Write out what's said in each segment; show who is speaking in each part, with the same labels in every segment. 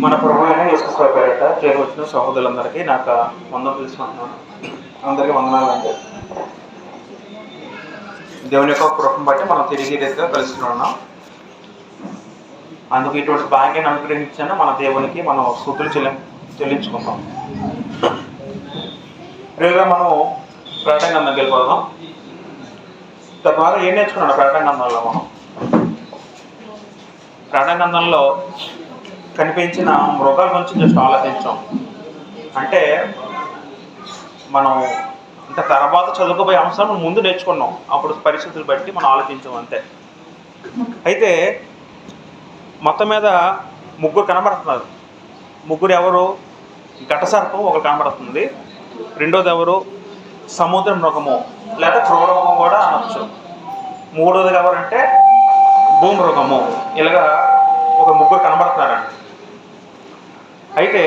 Speaker 1: మన ప్రభు అయిన యేసుక్రీస్తు పేరిట చేరువచ్చిన సహోదరులందరికీ నాకు వందనం తెలుసుకుంటున్నాను. అందరికీ వందనాలండి. దేవుని యొక్క కృపను బట్టి మనం తిరిగి రీతిగా కలుసుకున్నాం. అందుకు ఇటువంటి భాగ్యాన్ని అనుగ్రహించాను మన దేవునికి మనం స్తుతులు చెల్లించుకుంటాం. రేగా మనం ప్రకటన గ్రంథంకి వెళ్ళిపోదాం. తద్వారా ఏం నేర్చుకున్నాడు ప్రకటన గ్రంథంలో? మనం ప్రకటన గ్రంథంలో కనిపించిన మృగాల గురించి జస్ట్ ఆలోచించాం. అంటే మనం అంటే తర్వాత చదువుకోబోయే అంశాలు ముందు నేర్చుకున్నాం, అప్పుడు పరిస్థితులు బట్టి మనం ఆలోచించాం అంతే. అయితే మొత్తం మీద ముగ్గురు కనబడుతున్నారు. ముగ్గురు ఎవరు? ఘటసర్పం ఒకరు కనబడుతుంది, రెండోది ఎవరు? సముద్ర మృగము లేదా క్రూరమృగం కూడా అనొచ్చు. మూడోది ఎవరంటే భూమృగము. ఇలాగా ఒక ముగ్గురు కనబడుతున్నారండి. అయితే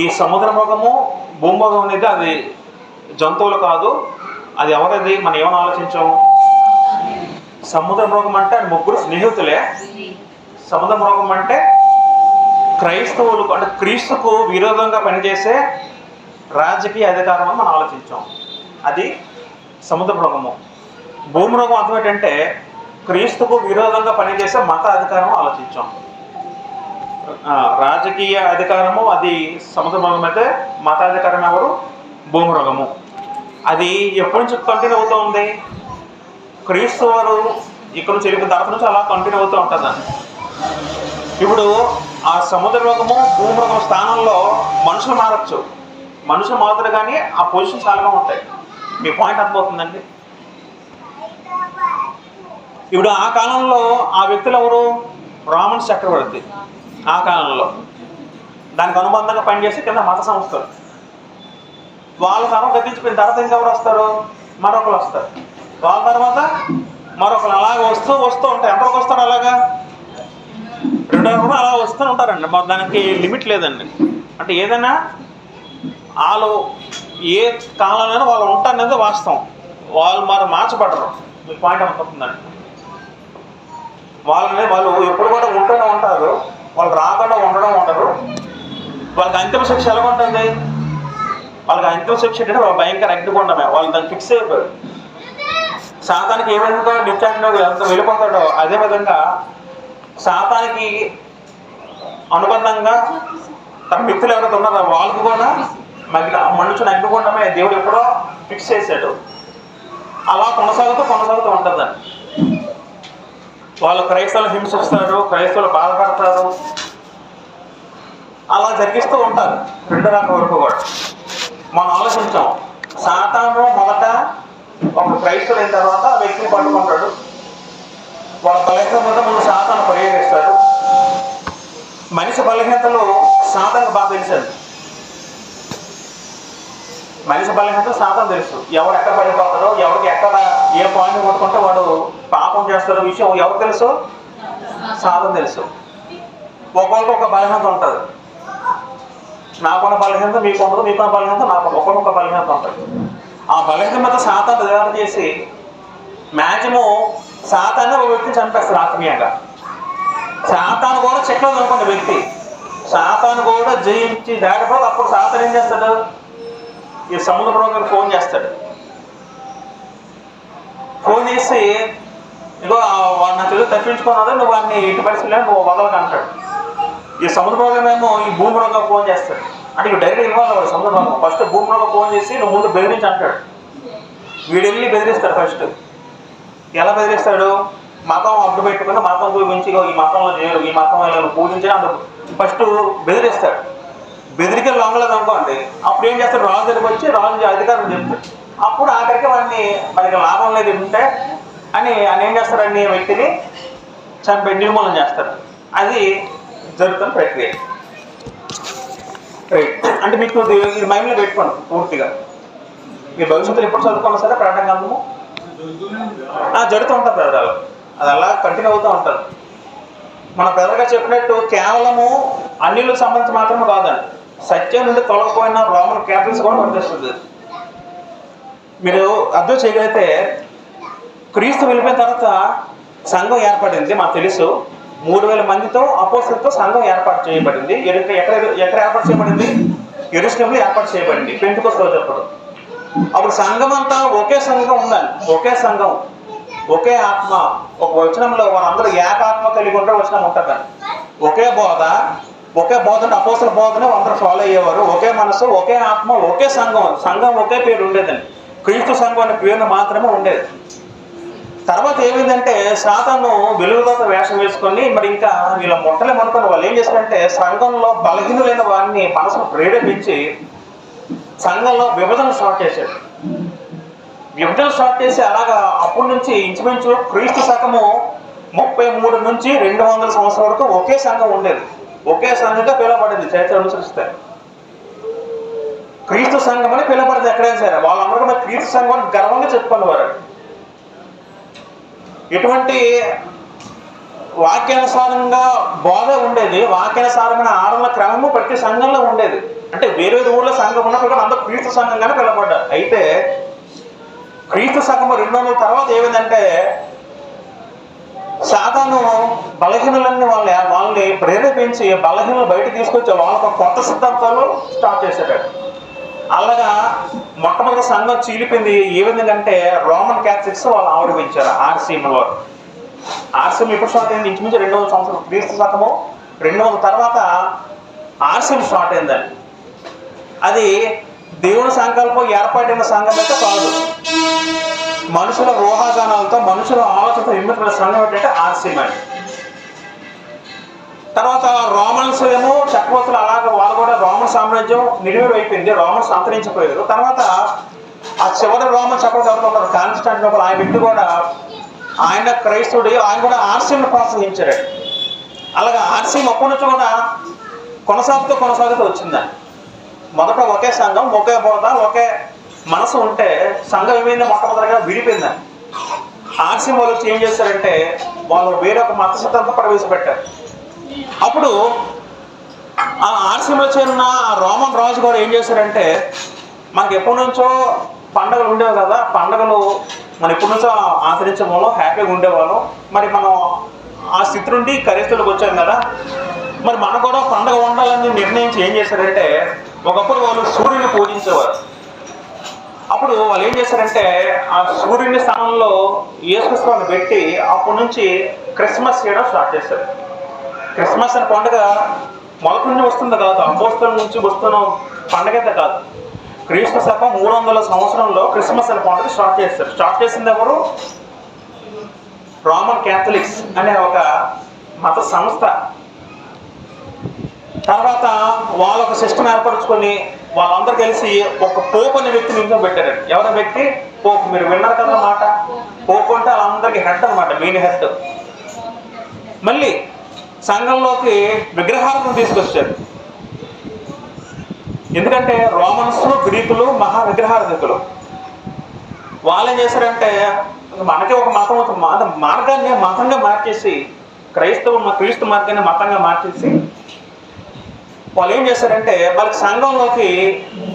Speaker 1: ఈ సముద్ర మృగము భూమృగం అనేది అది జంతువులు కాదు, అది ఎవరది? మనం ఏమని ఆలోచించాం? సముద్ర మృగం అంటే ముగ్గురు స్నేహితులే. సముద్ర మృగం అంటే క్రైస్తవులు అంటే క్రీస్తుకు విరోధంగా పనిచేసే రాజకీయ అధికారం అని మనం ఆలోచించాం. అది సముద్ర మృగము. భూమృగం అర్థం ఏంటంటే క్రీస్తుకు విరోధంగా పనిచేసే మత అధికారం ఆలోచించాం. రాజకీయ అధికారము అది సముద్ర మృగం అయితే, మతాధికారం ఎవరు? భూమృగము. అది ఎప్పటి నుంచి కంటిన్యూ అవుతూ ఉంది? క్రీస్తు వారు ఇక్కడ నుంచి వెళ్ళిన తర్వాత నుంచి అలా కంటిన్యూ అవుతూ ఉంటుందండి. ఇప్పుడు ఆ సముద్ర మృగము భూమృగం స్థానంలో మనుషులు మారచ్చు. మనుషులు మారుతారు కానీ ఆ పొజిషన్ చాలాగా ఉంటాయి. మీ పాయింట్ అర్థమవుతుందండి? ఇప్పుడు ఆ కాలంలో ఆ వ్యక్తులు ఎవరు? రోమన్ చక్రవర్తి. ఆ కాలంలో దానికి అనుబంధంగా పనిచేసి కింద మత సంస్థలు. వాళ్ళ తరం గతించిపోయిన తర్వాత ఇంకెవరు వస్తారు? మరొకరు వస్తారు. వాళ్ళ తర్వాత మరొకరు అలాగే వస్తూ ఉంటాయి. ఎంతవరకు వస్తారు? అలాగా 2 కూడా అలా వస్తూ ఉంటారండి. మరి దానికి లిమిట్ లేదండి. అంటే ఏదైనా వాళ్ళు ఏ కాలంలోనైనా వాళ్ళు ఉంటారనేది వాస్తవం. వాళ్ళు మరి మార్చబడరు. మీ పాయింట్ అనుకుంటుందండి. వాళ్ళు ఎప్పుడు కూడా ఉంటూనే ఉంటారు. వాళ్ళు రాకుండా ఉండడం ఉండరు. వాళ్ళకి అంతిమ శిక్ష ఎలా ఉంటుంది? వాళ్ళకి అంతిమ శిక్ష ఏంటంటే వాళ్ళ భయంకర అగ్నిగుండమే. వాళ్ళు దాన్ని ఫిక్స్ అయిపోయారు. సాతానికి ఏ విధంగా నిత్యాగ్నిలో ఎంత వెళ్ళిపోతాడో అదేవిధంగా సాతానికి అనుబంధంగా తన మిత్రులు ఎవరైతే ఉన్నారో వాళ్ళకు కూడా మనుషుని అగ్నిగుండమే దేవుడు ఎప్పుడో ఫిక్స్ చేశాడు. అలా కొనసాగుతూ ఉంటుందండి. వాళ్ళు క్రైస్తవులు హింసిస్తారు, క్రైస్తవులు బాధపడతారు, అలా జరిగిస్తూ ఉంటారు 2 రకాల వరకు కూడా. మనం ఆలోచించాం, సాతాను మొదట ఒక క్రైస్తవుడు అయిన తర్వాత ఆ వ్యక్తిని పట్టుకుంటాడు. వాళ్ళ బలహీనత మీద ముందు సాతాను ప్రయోగిస్తాడు. మనిషి బలహీనతలు సాతానికి బాగా తెలుసండి. మనిషి బలహీనత సాతాను తెలుసు. ఎవరు ఎక్కడ పడిపోతాడో, ఎవరికి ఎక్కడ ఏ పాయింట్ కొట్టుకుంటే వాడు పాపం చేస్తాడో విషయం ఎవరు తెలుసు? సాతాను తెలుసు. ఒకరికి ఒక బలహీనత ఉంటుంది. నాకున్న బలహీనత మీకు ఉండదు, మీకున్న బలహీనత నాకు ఒకరికొక బలహీనత ఉంటుంది. ఆ బలహీనత మీద సాతాను తయారు చేసి మ్యాక్సిమం సాతాన్ని ఒక వ్యక్తిని చంపేస్తారు ఆత్మీయంగా. సాతాను కూడా చెక్కలేదు అనుకున్న వ్యక్తి. సాతాను కూడా జయించి దాడిపోతే అప్పుడు సాతాను ఏం చేస్తాడు? ఈ సముద్ర మృగానికి ఫోన్ చేస్తాడు. ఫోన్ చేసి ఇగో వాడు నా చెల్లి తప్పించుకున్నాడు, నువ్వు వాడిని ఇటు పరిస్థితుల్లో నువ్వు వదలక అంటాడు. ఈ సముద్ర మృగమేమో ఈ భూమి మృగం ఫోన్ చేస్తాడు. అంటే ఇవి డైరెక్ట్ ఇవ్వాలి వాడు సముద్ర మృగం. ఫస్ట్ భూమి మృగం ఫోన్ చేసి నువ్వు ముందు బెదిరించి అంటాడు. వీడు వెళ్ళి బెదిరిస్తాడు. ఫస్ట్ ఎలా బెదిరిస్తాడు? మతం అడ్డు పెట్టుకుని మతం చూపించి ఈ మతంలో చేయరు, ఈ మతం పూజించడం అందుకు ఫస్ట్ బెదిరిస్తాడు. బెదిరికే లొంగలేదు అనుకోండి, అప్పుడు ఏం చేస్తాడు? రాజు దగ్గరికి వచ్చి రాజు అధికారం చెప్తాడు. అప్పుడు ఆఖరికి వాడిని మనకి లాభం లేదు ఉంటే అని ఆయన ఏం చేస్తాడని వ్యక్తిని చంపే నిర్మూలన చేస్తాడు. అది జరుగుతున్న ప్రక్రియ. రైట్. అంటే మీకు ఇది మైండ్లో పెట్టుకోండి పూర్తిగా. మీ భవిష్యత్తులో ఎప్పుడు చదువుకున్నా సరే ప్రకటన గ్రంథము జరుగుతూ ఉంటుంది పెదరాలు. అది అలా కంటిన్యూ అవుతూ ఉంటుంది. మన పెదగా చెప్పినట్టు కేవలము అన్యులకు సంబంధించి మాత్రమే కాదండి, సత్యం నుండి తొలగిపోయిన రోమన్ క్యాథలిక్స్ కూడా వర్తిస్తుంది. మీరు అర్థం చేయగలిగితే క్రీస్తు వెళ్ళిపోయిన తర్వాత సంఘం ఏర్పడింది మనకు తెలుసు. 3000 మందితో అపోస్తలులతో సంఘం ఏర్పాటు చేయబడింది. ఎక్కడ ఏర్పాటు చేయబడింది? యెరూషలేములో ఏర్పాటు చేయబడింది పెంతెకొస్తు రోజు అప్పుడు సంఘం అంతా ఒకే సంఘం ఉండాలి, ఒకే సంఘం, ఒకే ఆత్మ. ఒక వచనంలో వారందరూ ఏకాత్మ కలిగి ఉండే వచనం ఉంటుంది. ఒకే బోధ, ఒకే బోధ అంటే అపోస్తల బోధనే అందరూ ఫాలో అయ్యేవారు. ఒకే మనసు, ఒకే ఆత్మ, ఒకే సంఘం. సంఘం ఒకే పేరు ఉండేదండి, క్రీస్తు సంఘం అనే పేరును మాత్రమే ఉండేది. తర్వాత ఏమైందంటే సాతాను వెలుగుదోత వేషం వేసుకొని మరి ఇంకా వీళ్ళ మొట్టలే అనుకున్న వాళ్ళు ఏం చేశారంటే సంఘంలో బలహీనులైన వారిని మనసును ప్రేరేపించి సంఘంలో విభజన స్టార్ట్ చేశారు. విభజన స్టార్ట్ చేసి అలాగా అప్పటి నుంచి ఇంచుమించు క్రీస్తు శకము 33 నుంచి 200 సంవత్సరాల వరకు ఒకే సంఘం ఉండేది, ఒకే సంఘంగా పిలువబడింది. చరిత్ర అనుసరిస్తే క్రీస్తు సంఘం అని పిలువబడింది. ఎక్కడైనా సరే వాళ్ళందరూ కూడా క్రీస్తు సంఘం అని గర్వంగా చెప్పుకునేవారు. ఎటువంటి వాక్యానుసారంగా బోధ ఉండేది, వాక్యానుసారమైన ఆడల క్రమము ప్రతి సంఘంలో ఉండేది. అంటే వేరే ఊళ్ళో సంఘం ఉన్నప్పుడు కూడా అందరూ క్రీస్తు సంఘంగానే పిలువబడ్డారు. అయితే క్రీస్తు సంఘము 200 తర్వాత ఏమైందంటే సాతాను బలహీనులన్నీ వాళ్ళని ప్రేరేపించి బలహీనలు బయట తీసుకొచ్చి వాళ్ళకు కొత్త సిద్ధాంతాలు స్టార్ట్ చేశాడు. అలాగా మొట్టమొదటి సంఘం చీలిపింది. ఏ విధంగా అంటే రోమన్ క్యాథలిక్స్ వాళ్ళు ఆవిర్భించారు ఆర్సీఎంలో. ఆర్సీఎం ఎప్పుడు స్టార్ట్ అయింది? ఇంచుమించు 200 సంవత్సరం క్రీస్తు శకము 200 తర్వాత ఆర్సీఎం స్టార్ట్ అయిందండి. అది దేవుని సంకల్పం ఏర్పాటైన సంఘం అయితే కాదు, మనుషుల ఊహాగానాలతో మనుషుల ఆలోచనతో నిర్మితమైన సంఘం ఏంటంటే ఆర్సీఎం అండి. తర్వాత రోమన్స్ ఏమో చక్రవర్తులు అలాగే వాళ్ళు కూడా రోమన్ సామ్రాజ్యం నిర్వీర్యం అయిపోయింది, రోమన్స్ అంతరించిపోయారు. తర్వాత ఆ చివరి రోమన్ చక్రవర్తి ఎవరు ఉన్నారు కాన్స్టాంటినోపుల్, ఆయన వ్యక్తి కూడా ఆయన క్రైస్తవుడు, ఆయన కూడా ఆర్సీఎంను ప్రోత్సహించాడు. అలాగే ఆర్సీఎం అప్పటి నుంచి కూడా కొనసాగుతూ వచ్చిందండి. మొదట ఒకే సంఘం, ఒకే బోధ, ఒకే మనసు ఉంటే సంఘం ఏమైంది మొట్టమొదటిగా విడిపోయిందండి. ఆర్సీఎం వాళ్ళు వచ్చి ఏం చేశారంటే వాళ్ళు వేరొక మత సిద్ధాంతం ప్రవేశపెట్టారు. అప్పుడు ఆ ఆర్సీఎంలో చేరిన ఆ రోమన్ రాజు గారు ఏం చేశారంటే మనకి ఎప్పటి నుంచో పండుగలు ఉండేవి కదా, పండుగలు మనం ఎప్పటి నుంచో ఆచరించే వాళ్ళం, హ్యాపీగా ఉండేవాళ్ళం. మరి మనం ఆ స్థితి నుండి క్రైస్తవులకు వచ్చాం కదా, మరి మనకు కూడా పండుగ ఉండాలని నిర్ణయించి ఏం చేశారంటే ఒకప్పుడు వాళ్ళు సూర్యుని పూజించేవారు. అప్పుడు వాళ్ళు ఏం చేశారంటే ఆ సూర్యుని స్థానంలో యేసుక్రీస్తుని పెట్టి అప్పటి నుంచి క్రిస్మస్ చేయడం స్టార్ట్ చేశారు. క్రిస్మస్ అనే పండుగ మొదటి నుంచి వస్తుంది కాదు, అపోస్తలుల నుంచి వస్తున్న పండుగ అయితే కాదు. క్రీస్తు శకం 300 సంవత్సరంలో క్రిస్మస్ అనే పండుగ స్టార్ట్ చేస్తారు. స్టార్ట్ చేసింది ఎవరు? రోమన్ క్యాథలిక్స్ అనే ఒక మత సంస్థ. తర్వాత వాళ్ళు ఒక సిస్టమ్ ఏర్పరచుకొని వాళ్ళందరూ కలిసి ఒక పోప్ అనే వ్యక్తిని నిల్చోబెట్టారండి. ఎవరి వ్యక్తి? పోప్. మీరు విన్నారు కదా మాట. పోప్ అంటే వాళ్ళందరికీ హెడ్ అనమాట, మెయిన్ హెడ్. మళ్ళీ సంఘంలోకి విగ్రహాలను తీసుకొచ్చారు. ఎందుకంటే రోమన్స్, గ్రీకులు మహా విగ్రహార్థకులు. వాళ్ళు ఏం చేశారంటే మనకి ఒక మార్గాన్ని మతంగా మార్చేసి క్రీస్తు మార్గాన్ని మతంగా మార్చేసి వాళ్ళు ఏం చేశారంటే వాళ్ళకి సంఘంలోకి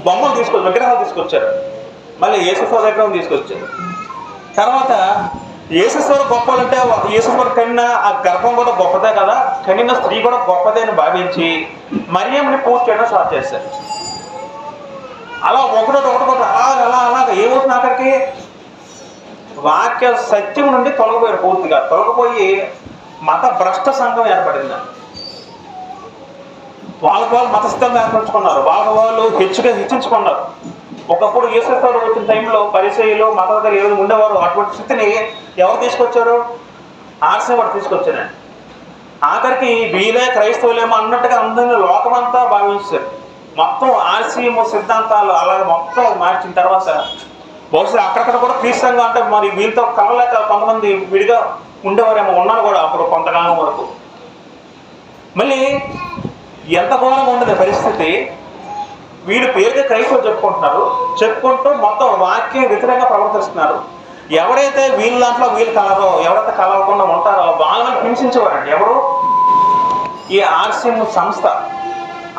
Speaker 1: బొమ్మలు విగ్రహాలు తీసుకొచ్చారు. మళ్ళీ యేసుక్రీస్తు విగ్రహం తీసుకొచ్చారు. తర్వాత యేసుక్రీస్తు గొప్పలంటే యేసుక్రీస్తు కనిన ఆ గర్భం కూడా గొప్పదే కదా, కనిన స్త్రీ కూడా గొప్పదే అని భావించి మరియంని పూజ చేయడం స్టార్ట్ చేశారు. అలా ఒకటి అలాగ ఏమవుతుంది అక్కడికి వాక్య సత్యం నుండి తొలగిపోయారు. పూర్తిగా తొలగిపోయి మత భ్రష్ట సంఘం ఏర్పడింది. వాళ్ళకు వాళ్ళు మతస్థంగా ఏర్పరచుకున్నారు, వాళ్ళు హెచ్చించుకున్నారు. ఒకప్పుడు యేసుక్రీస్తు వచ్చిన టైంలో పరిసయ్యులు మతస్థులు ఏమైనా ఉండేవారు. అటువంటి స్థితిని ఎవరు తీసుకొచ్చారు? ఆర్సీఎం వాడు తీసుకొచ్చారండి. ఆఖరికి వీలే క్రైస్తవులేమో అన్నట్టుగా అందరినీ లోకమంతా భావించారు. మొత్తం ఆర్సీఎం సిద్ధాంతాలు అలాగే మొత్తం మార్చిన తర్వాత బహుశా అక్కడక్కడ కూడా క్రీస్తుగా అంటే మరి వీళ్ళతో కలలేక కొంతమంది విడిగా ఉండేవారేమో ఉన్నారు కూడా అప్పుడు కొంతకాలం వరకు. మళ్ళీ ఎంత ఘోరంగా ఉండదు పరిస్థితి. వీళ్ళు పేరుగా క్రైస్తవులు చెప్పుకుంటూ మొత్తం వాక్యం వ్యతిరేకంగా ప్రవర్తిస్తున్నారు. ఎవరైతే వీళ్ళ దాంట్లో వీళ్ళు కలరో, ఎవరైతే కలవకుండా ఉంటారో వాళ్ళని హింసించేవారండి. ఎవరు? ఈ ఆర్సీఎం సంస్థ,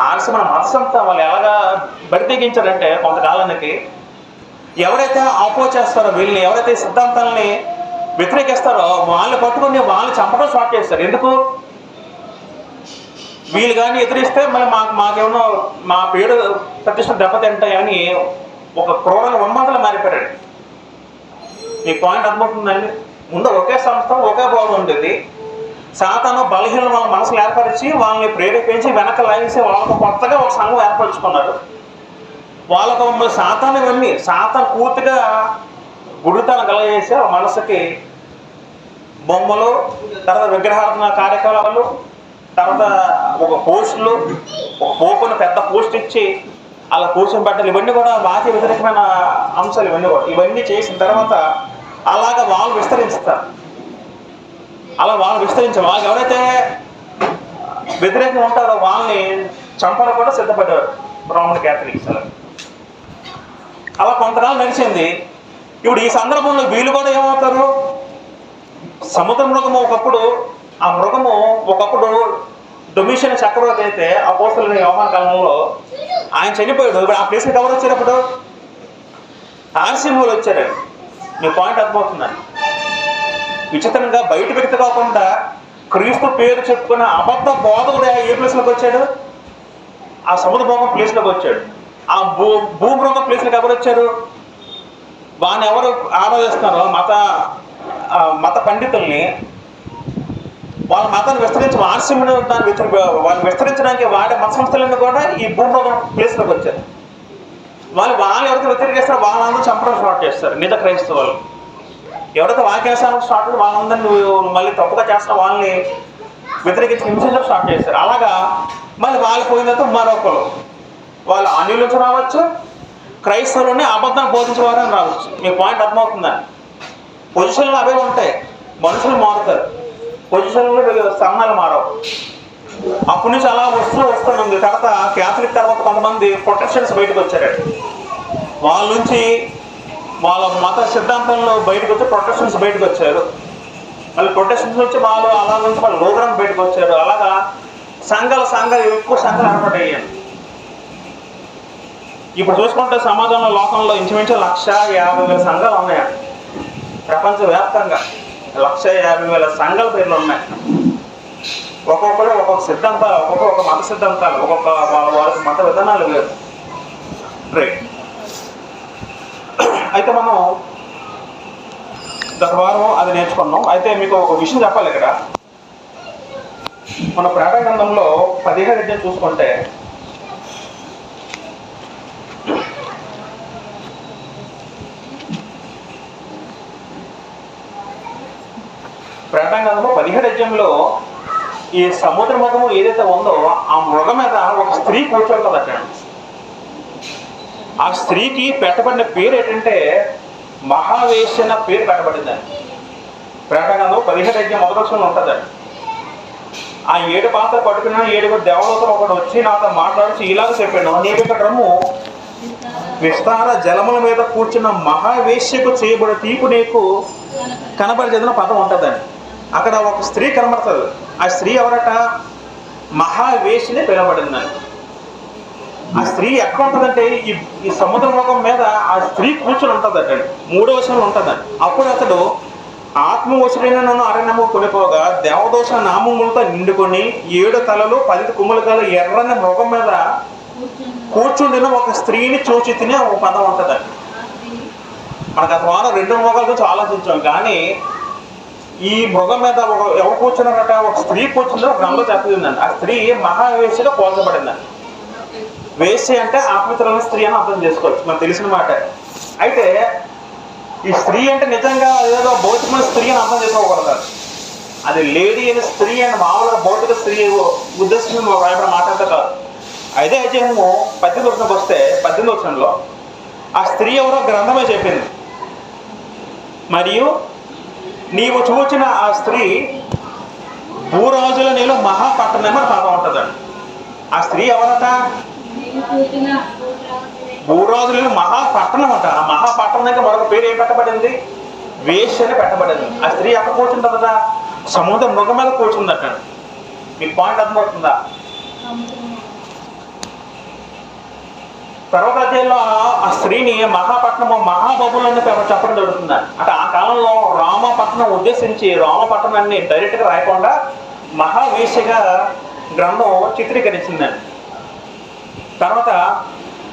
Speaker 1: ఆర్సీఎం మత సంస్థ. వాళ్ళు ఎలాగా బరితెగించారంటే కొంతకాలానికి ఎవరైతే ఆపోజ్ చేస్తారో, వీళ్ళని ఎవరైతే సిద్ధాంతాలని వ్యతిరేకిస్తారో వాళ్ళని పట్టుకుని వాళ్ళని చంపడం స్టార్ట్ చేస్తారు. ఎందుకు? వీళ్ళు కానీ ఎదిరిస్తే మళ్ళీ మాకేమో మా పేరు ప్రతిష్ట దెబ్బతింటాయని ఒక క్రూర ఉన్మాదులు మారిపోయాడు. ఈ పాయింట్ అర్థమవుతుందండి. ముందు ఒకే సంస్థ ఒకే బోధ ఉండేది. సాతాను బలహీన వాళ్ళ మనసులు ఏర్పరిచి వాళ్ళని ప్రేరేపించి వెనక లాగేసి వాళ్ళకు కొత్తగా ఒక సంఘం ఏర్పరచుకున్నారు. వాళ్ళకు మమ్మల్ని సాతాను ఇవన్నీ సాతాను పూర్తిగా గుడితనం కలగజేసి ఆ మనసుకి బొమ్మలు, తర్వాత విగ్రహార్థన కార్యకలాపాలు, తర్వాత ఒక పోస్టులు, ఒక పోపును పెద్ద పోస్ట్ ఇచ్చి అలా కూర్చొని పెట్టాలి. ఇవన్నీ కూడా వాక్య వ్యతిరేకమైన అంశాలు. ఇవన్నీ చేసిన తర్వాత అలాగ వాళ్ళు విస్తరిస్తారు. అలా వాళ్ళు విస్తరించారు. వాళ్ళకి ఎవరైతే వ్యతిరేకంగా ఉంటారో వాళ్ళని చంపడం కూడా సిద్ధపడ్డారు రోమన్ క్యాథలిక్స్. అలా కొంతకాలం నడిచింది. ఇప్పుడు ఈ సందర్భంలో వీళ్ళు కూడా ఏమవుతారు? సముద్ర మృగము ఒకప్పుడు డొమిషియన్ చక్రవర్తి అయితే అపోస్తలుని యోహాను కాలంలో ఆయన చనిపోయాడు. ఇప్పుడు ఆ ప్లేస్కి ఎవరు వచ్చారప్పుడు? ఆర్సిములు వచ్చారు. మీ పాయింట్ అర్థమవుతుందండి. విచిత్రంగా బయట వ్యక్తి కాకుండా క్రీస్తు పేరు చెప్పుకున్న అబద్ధ బోధకుడు ఏ ప్లేస్లోకి వచ్చాడు? ఆ సముద్ర భోగం ప్లేస్లోకి వచ్చాడు. ఆ భూమృగం ప్లేస్లోకి ఎవరు వచ్చారు? వాడిని ఎవరు ఆరాధిస్తున్నారో మత పండితుల్ని, వాళ్ళ మతాన్ని విస్తరించి ఆర్సిమును వాళ్ళు విస్తరించడానికి వాడే మత సంస్థలన్నీ కూడా ఈ భూమృగం ప్లేస్లోకి వచ్చారు. వాళ్ళు ఎవరైతే వ్యతిరేకిస్తారో వాళ్ళందరూ చంపడం స్టార్ట్ చేస్తారు. నిజ క్రైస్తవులు ఎవరైతే వాక్యాసానం స్టార్ట్ వాళ్ళందరినీ మళ్ళీ తప్పుగా చేస్తారు, వాళ్ళని వ్యతిరేకించి హింసించడం స్టార్ట్ చేస్తారు. అలాగా మళ్ళీ వాళ్ళు పోయిన తర్వాత మరొకరు వాళ్ళు అన్యుల నుంచి రావచ్చు, క్రైస్తవులని అబద్ధాన్ని బోధించేవారని రావచ్చు. మీ పాయింట్ అర్థమవుతుందని. పొజిషన్లు అవే ఉంటాయి. మనుషులు మారుతారు, పొజిషన్లు స్థానాలు మారవు. అప్పటి నుంచి అలా వస్తుంది. తర్వాత క్యాథలిక్ తర్వాత కొంతమంది ప్రొటెక్షన్స్ బయటకు వచ్చారండి. వాళ్ళ నుంచి వాళ్ళ మత సిద్ధాంతంలో బయటకు వచ్చి ప్రొటెక్షన్స్ బయటకు వచ్చారు. మళ్ళీ ప్రొటెక్షన్స్ నుంచి వాళ్ళు అలా నుంచి వాళ్ళు లోగ్రామ్ బయటకు వచ్చారు. అలాగా సంఘాలు ఎక్కువ సంఘాలు ఏర్పడయ్యాయి. ఇప్పుడు చూసుకుంటే సమాజంలో లోకంలో ఇంచుమించు 150,000 సంఘాలు ఉన్నాయి. ప్రపంచవ్యాప్తంగా 150,000 సంఘాల పేర్లు ఉన్నాయి. ఒక్కొక్కరు ఒక్కొక్క సిద్ధాంతాలు, ఒక్కొక్క మత సిద్ధాంతాలు, ఒక్కొక్క వాళ్ళ మత విధానాలు వేరు. రైట్. అయితే మనం గత వారం అది నేర్చుకున్నాం. అయితే మీకు ఒక విషయం చెప్పాలి. ఇక్కడ మన ప్రకటన గ్రంథంలో 17 అధ్యాయం చూసుకుంటే ప్రకటన గ్రంథంలో 17 అధ్యాయంలో ఈ సముద్ర మృగము ఏదైతే ఉందో ఆ మృగం మీద ఒక స్త్రీ కూర్చోంటుందట. ఆ స్త్రీకి పెట్టబడిన పేరు ఏంటంటే మహావేశ్య అన్న పేరు పెట్టబడిందని. ప్రకటన గ్రంథం 17 అధ్యాయం 1వ వచనంలో ఉంటుందండి. ఆ 7 పాత్రలు పట్టుకున్న 7 దేవదూతలు ఒకడు వచ్చి నాతో మాట్లాడుచు ఇలాగ చెప్పాడు, నీకు ఇక్కడ రమ్ము, విస్తార జలముల మీద కూర్చున్న మహావేశ్యకు చేయబడే తీర్పు నీకు కనబడిన పదం ఉంటుందండి. అక్కడ ఒక స్త్రీ కనబడుతుంది. ఆ స్త్రీ ఎవరట? మహావేశ్యని పిలవబడిందని. ఆ స్త్రీ ఎక్కడ ఉంటుందంటే ఈ సముద్ర లోకం మీద ఆ స్త్రీ కూర్చొని ఉంటుందట. 3వ వచనంలో ఉంటుందండి. అప్పుడు అతడు ఆత్మవశుడైన నన్ను అరణ్యము కొనిపోగా దేవదోష నామములతో నిండుకొని 7 తలలు 10 కొమ్ములు గల ఎర్రని మృగం మీద కూర్చుండిన ఒక స్త్రీని చూచి తినే ఒక పదం ఉంటుందండి. మనకు గత వారం 2 మృగాల గురించి ఆలోచించాం. కానీ ఈ మృగం మీద ఎవరు కూర్చున్నారట? ఒక స్త్రీ కూర్చుంటే ఒక గ్రంథంలో చెప్తుందండి. ఆ స్త్రీ మహావేశ్యగా పోల్చబడిందండి. వేశ్య అంటే అపవిత్రమైన స్త్రీ అని అర్థం చేసుకోవచ్చు, మనకు తెలిసిన మాట. అయితే ఈ స్త్రీ అంటే నిజంగా ఏదో భౌతికమైన స్త్రీ అని అర్థం చేసుకోకూడదు. అది లేడీ అయిన స్త్రీ అని మామూలుగా భౌతిక స్త్రీ ఉద్దేశం మాట్లాడితే కాదు. అయితే అధ్యాయము 18వ వచనంకి వస్తే 18వ వచనంలో ఆ స్త్రీ ఎవరో గ్రంథమే చెప్పింది. మరియు నీవు చూచిన ఆ స్త్రీ భూరాజుల నీలో మహాపట్టణం అని పదం ఉంటుందండి. ఆ స్త్రీ ఎవరట? భూరాజుల మహాపట్టణం అంట. ఆ మహాపట్టణానికి మరొక పేరు ఏం పెట్టబడింది? వేశ్య అని పెట్టబడింది. ఆ స్త్రీ ఎక్కడ కూర్చుంటుందట? సముద్ర మృగం మీద కూర్చుందట. మీకు పాయింట్ అర్థమవుతుందా? తర్వాత అధ్యాయంలో ఆ స్త్రీని మహాపట్నము మహాబబులని చెప్పడం జరుగుతుంది. అంటే ఆ కాలంలో రామపట్నం ఉద్దేశించి రామపట్నాన్ని డైరెక్ట్గా రాయకుండా మహావేశ్యగా గ్రంథం చిత్రీకరించిందండి. తర్వాత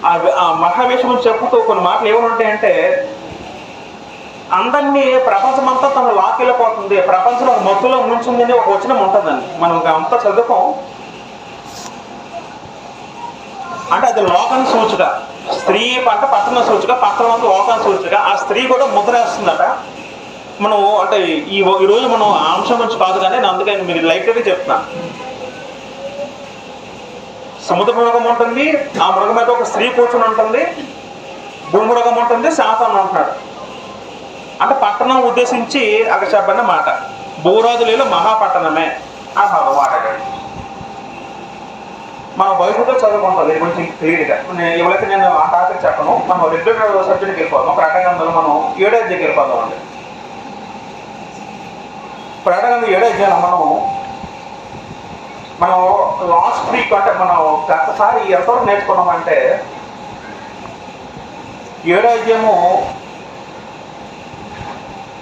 Speaker 1: ఆ మహావేషము చెప్పుతూ కొన్ని మాటలు ఏమైనా ఉంటాయంటే, అందరినీ ప్రపంచమంతా తన లాక్కెళ్ళిపోతుంది, ప్రపంచంలో మత్తులో ముంచుందని ఒక వచనం ఉంటుందండి. మనం అంతా చదువుకోం. అంటే అది లోకాన్ని సూచిక, స్త్రీ అంటే పట్టణ సూచిక, పట్టణం అంతా లోకాన్ని సూచిక. ఆ స్త్రీ కూడా ముద్ర వేస్తుందట. మనం అంటే ఈరోజు మనం ఆ అంశం గురించి కాదు, కానీ నేను అందుకని మీరు లైట్గా చెప్తున్నాను. సముద్ర మృగం ఉంటుంది, ఆ మృగం మీద ఒక స్త్రీ కూర్చుని ఉంటుంది, భూమృగం ఉంటుంది, శాతాను ఉంటున్నాడు. అంటే పట్టణం ఉద్దేశించి అక్కడ చెప్పిన మాట. భూరాజులలో మహాపట్టణమే ఆ వాడాడు. మనం భవిష్యత్తులో చదువుకుంటాం దీని గురించి క్లియర్గా. ఎవరైతే నేను ఆ టాపిక్ చెప్పను, మనం రెగ్యులర్ సబ్జెక్ట్కి వెళ్ళిపోదాం. ప్రకటనలో మనం 7వ అధ్యాయంకి వెళ్ళిపోదాం అండి. ప్రకటన 7వ అధ్యాయం మనం లాస్ట్ వీక్ అంటే మనం గతసారి ఎంతవరకు నేర్చుకున్నామంటే 7వ అధ్యాయము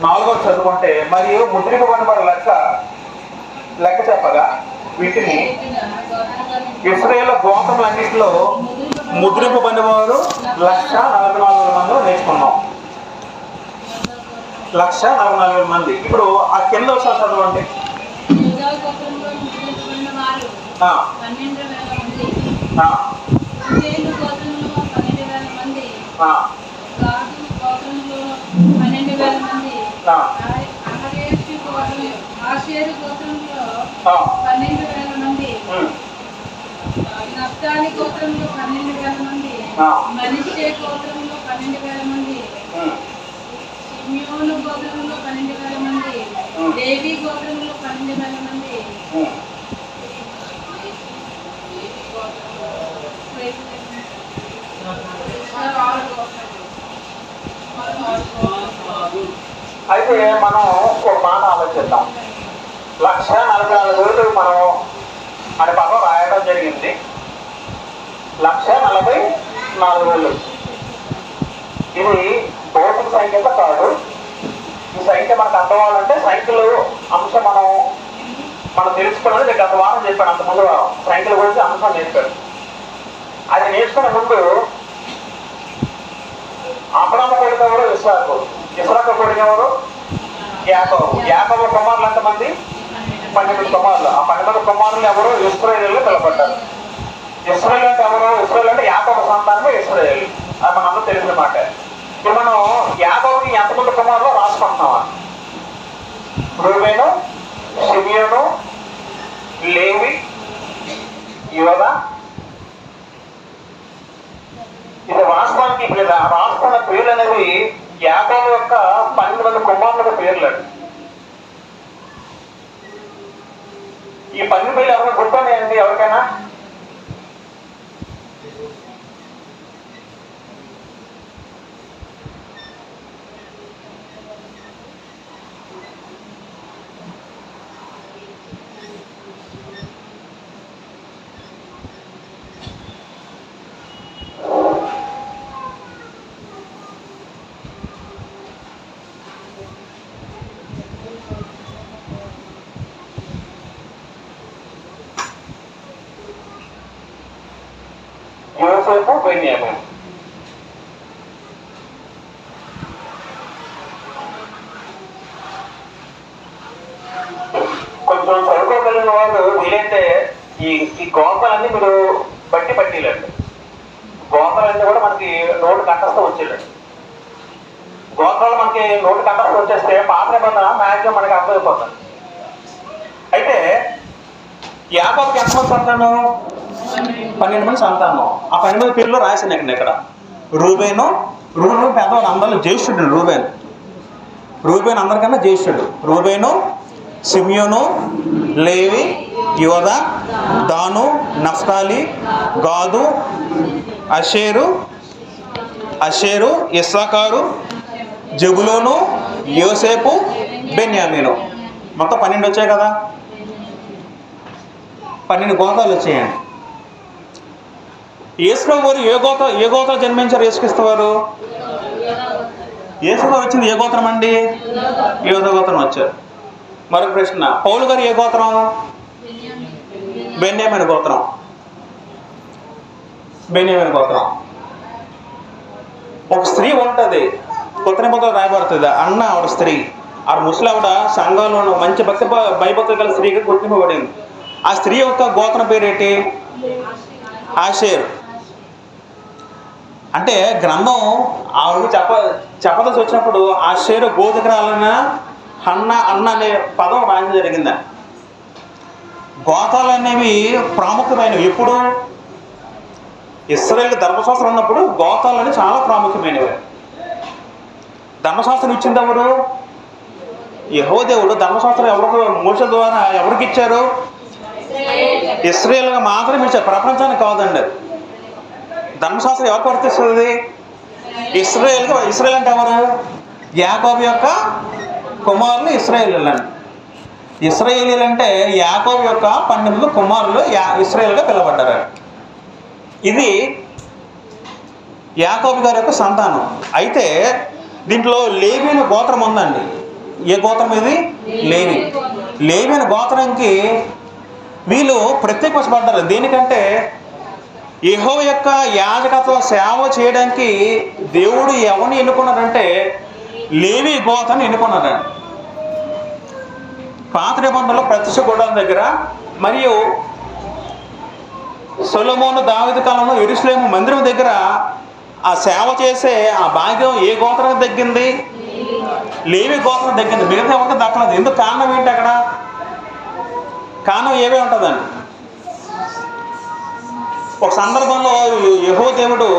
Speaker 1: 4వ చదువుకుంటే, మరియు ముద్రింపబడిన వారి లెక్క చెప్పగా వీటిని ఇశ్రాయేలు గోత్రములన్నింటిలో ముద్రింపబడిన వారు 144,000 మందిలో నేర్చుకున్నాం. 144,000 మంది. ఇప్పుడు ఆ కింద ఒకసారి చదవండి.
Speaker 2: ఆషేరు గోత్రంలో 12,000 మంది, నఫ్తాలి గోత్రంలో 12,000 మంది, మనష్షే గోత్రంలో 12,000 మంది, సిమియోను గోత్రంలో 12,000 మంది, లేవి గోత్రంలో 12,000 మంది.
Speaker 1: అయితే మనం ఒక మాట ఆలోచిద్దాం. 144,000 మనం అని పక్కన రాయడం జరిగింది. 144,000 ఇది భౌతిక సంఖ్య కాదు. ఈ సంఖ్య మనకు అర్థమవ్వాలంటే సంఖ్యలు అంశం మనం తెలుసుకోవాలని గత వారం చెప్పాను, అంత ముందు వారం సంఖ్యల గురించి అంశం నేర్పాడు. అది నేర్చుకునే ముందు అబ్రాము కొడుకు ఎవరు? ఇస్సాకు. ఇస్సాకు కొడుకు ఎవరు? యాకోబు. యాకోబు కుమారులు ఎంతమంది? 12 కుమారులు. ఆ 12 కుమారులు ఎవరు? ఇశ్రాయేలీయులు పిలవబడ్డారు. ఇశ్రాయేలు అంటే ఎవరు? ఇశ్రాయేలు అంటే యాకోబు సంతానమే ఇశ్రాయేలు. అది మనందరూ తెలిసిన మాట. ఇప్పుడు మనం యాకోబుకి ఎంతమంది కుమారులు రాసుకుంటున్నామా? రూబేను, షిమియోను, లేవి, యోదా. ఇది వాస్తవానికి ఇప్పుడు రాస్తున్న పేర్లు అనేవి యాకోబు యొక్క 12 మంది కుమారుల పేర్లు అండి. ఈ 12 పేర్లు ఎవరైనా గుర్తున్నాయండి ఎవరికైనా? యోసేపు, బెన్యామీను. కొంచెం చదువుకోగలిగిన వాళ్ళు వీలైతే ఈ గోపాలన్నీ మీరు పట్టిలండి. గోపాలన్నీ కూడా మనకి నోటు కంఠస్థం వచ్చేయండి. గోత్రాలు మనకి నోటు కంఠస్థం వచ్చేస్తే పాత నిబంధన మ్యాక్సిమం మనకి అర్థమైపోతుంది. అయితే యాకోబుకి ఎంతమంది సంతానం? 12 మంది సంతానం. ఆ 12 మంది పేర్లు రాసింది ఇక్కడ. రూబేను పెద్దవాడు, అందరిలో జ్యేష్ఠుడు. రూబేను అందరికన్నా జ్యేష్ఠుడు. రూబేను, సిమియోను, లేవి, యోదా, దాను, నఫ్తాలి, గాదు, అషేరు, ఇస్సాకారు, జబులోను, యోసేపు, బెన్యామీను. మొత్తం 12 వచ్చాయి కదా. 12 గోత్రాలు వచ్చాయండి. యేసుప్రభు వారు ఏ గోత్రం జన్మించారు? యేసుక్రీస్తు వారు యేసుప్రభు వచ్చింది ఏ గోత్రం అండి? యోధా గోత్రం వచ్చారు. మరొక ప్రశ్న, పౌలు గారు ఏ గోత్రం? బెన్యామీను గోత్రం. బెన్యామీను గోత్రం. ఒక స్త్రీ ఉంటుంది, కొత్త నిబంధనలో రాయబడుతుంది, అన్న ఆవిడ స్త్రీ. ఆవిడ ముసలి ఆవిడ సంఘంలో మంచి భయభక్తులు గల స్త్రీగా గుర్తింపబడింది. ఆ స్త్రీ యొక్క గోత్రం పేరేంటి? ఆషేర్. అంటే గ్రంథం ఆవిడ చెప్పదలసి వచ్చినప్పుడు ఆషేరు గోధుకరాలన్న అన్న అనే పదం రాయడం జరిగింది. గోత్రాలు అనేవి ప్రాముఖ్యమైనవి. ఎప్పుడు? ఇశ్రాయేలు ధర్మశాస్త్రం ఉన్నప్పుడు గోత్రాలు అనేవి చాలా ప్రాముఖ్యమైనవి. ధర్మశాస్త్రం ఇచ్చింది ఎవరు? యెహోవా దేవుడు. ధర్మశాస్త్రం ఎవరికి, మోషే ద్వారా ఎవరికి ఇచ్చారు? ఇశ్రాయేలుగా మాత్రమే ఇచ్చారు, ప్రపంచానికి కాదండి. ధర్మశాస్త్రం ఎవరికి వర్తిస్తుంది? ఇశ్రాయేలుగా. ఇశ్రాయేల్ అంటే ఎవరు? యాకోబు యొక్క కుమారులు ఇశ్రాయేలీలు. ఇశ్రాయేలీలు అంటే యాకోబు యొక్క 12 కుమారులు ఇశ్రాయేలుగా పిలువబడ్డారు. ఇది యాకోబు గారి యొక్క సంతానం. అయితే దీంట్లో లేవి అనే గోత్రం ఉందండి. ఏ గోత్రం ఇది? లేవి. లేవి అనే గోత్రానికి వీళ్ళు ప్రత్యేకించబడ్డారు. దేనికంటే యెహోవా యొక్క యాజకత్వ సేవ చేయడానికి దేవుడు ఎవరిని ఎన్నుకున్నారంటే లేవి గోత్రాన్ని ఎన్నుకున్నారండి. పాత నిబంధనలో ప్రత్యక్ష గుడారం దగ్గర మరియు సొలొమోను దావీదు కాలంలో యెరూషలేము మందిరం దగ్గర ఆ సేవ చేసే ఆ భాగ్యం ఏ గోత్రం దక్కింది? లేవి గోత్రం దక్కింది. మిగతా ఎవరికి దక్కలేదు. ఎందుకు? కారణం ఏంటి? అక్కడ కారణం ఏవే ఉంటుందండి. ఒక సందర్భంలో యెహోవా దేవుడు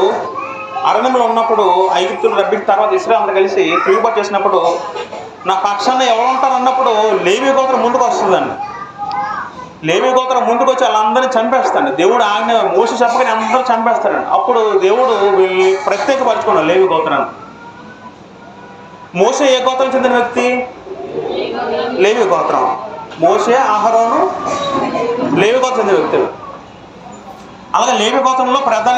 Speaker 1: అరణ్యంలో ఉన్నప్పుడు ఐగుప్తులు రప్పించిన తర్వాత ఇశ్రాయేలు కలిసి తిరుగుబాటు చేసినప్పుడు నా పక్షాన ఎవరు ఉంటారు అన్నప్పుడు లేవి గోత్రం ముందుకు వస్తుందండి. లేవి గోత్రం ముందుకు వచ్చి వాళ్ళందరినీ చంపేస్తాడు. దేవుడు ఆజ్ఞ మోషే చెప్పగానే అందరూ చంపేస్తాడండి. అప్పుడు దేవుడు ప్రత్యేకపరచుకున్నాడు లేవి గోత్రాన్ని. మోషే ఏ గోత్రం చెందిన వ్యక్తి? లేవి గోత్రం. మోషే, అహరోను లేవి గోత్రం చెందిన వ్యక్తులు. అలాగే లేవి గోత్రంలో ప్రధాన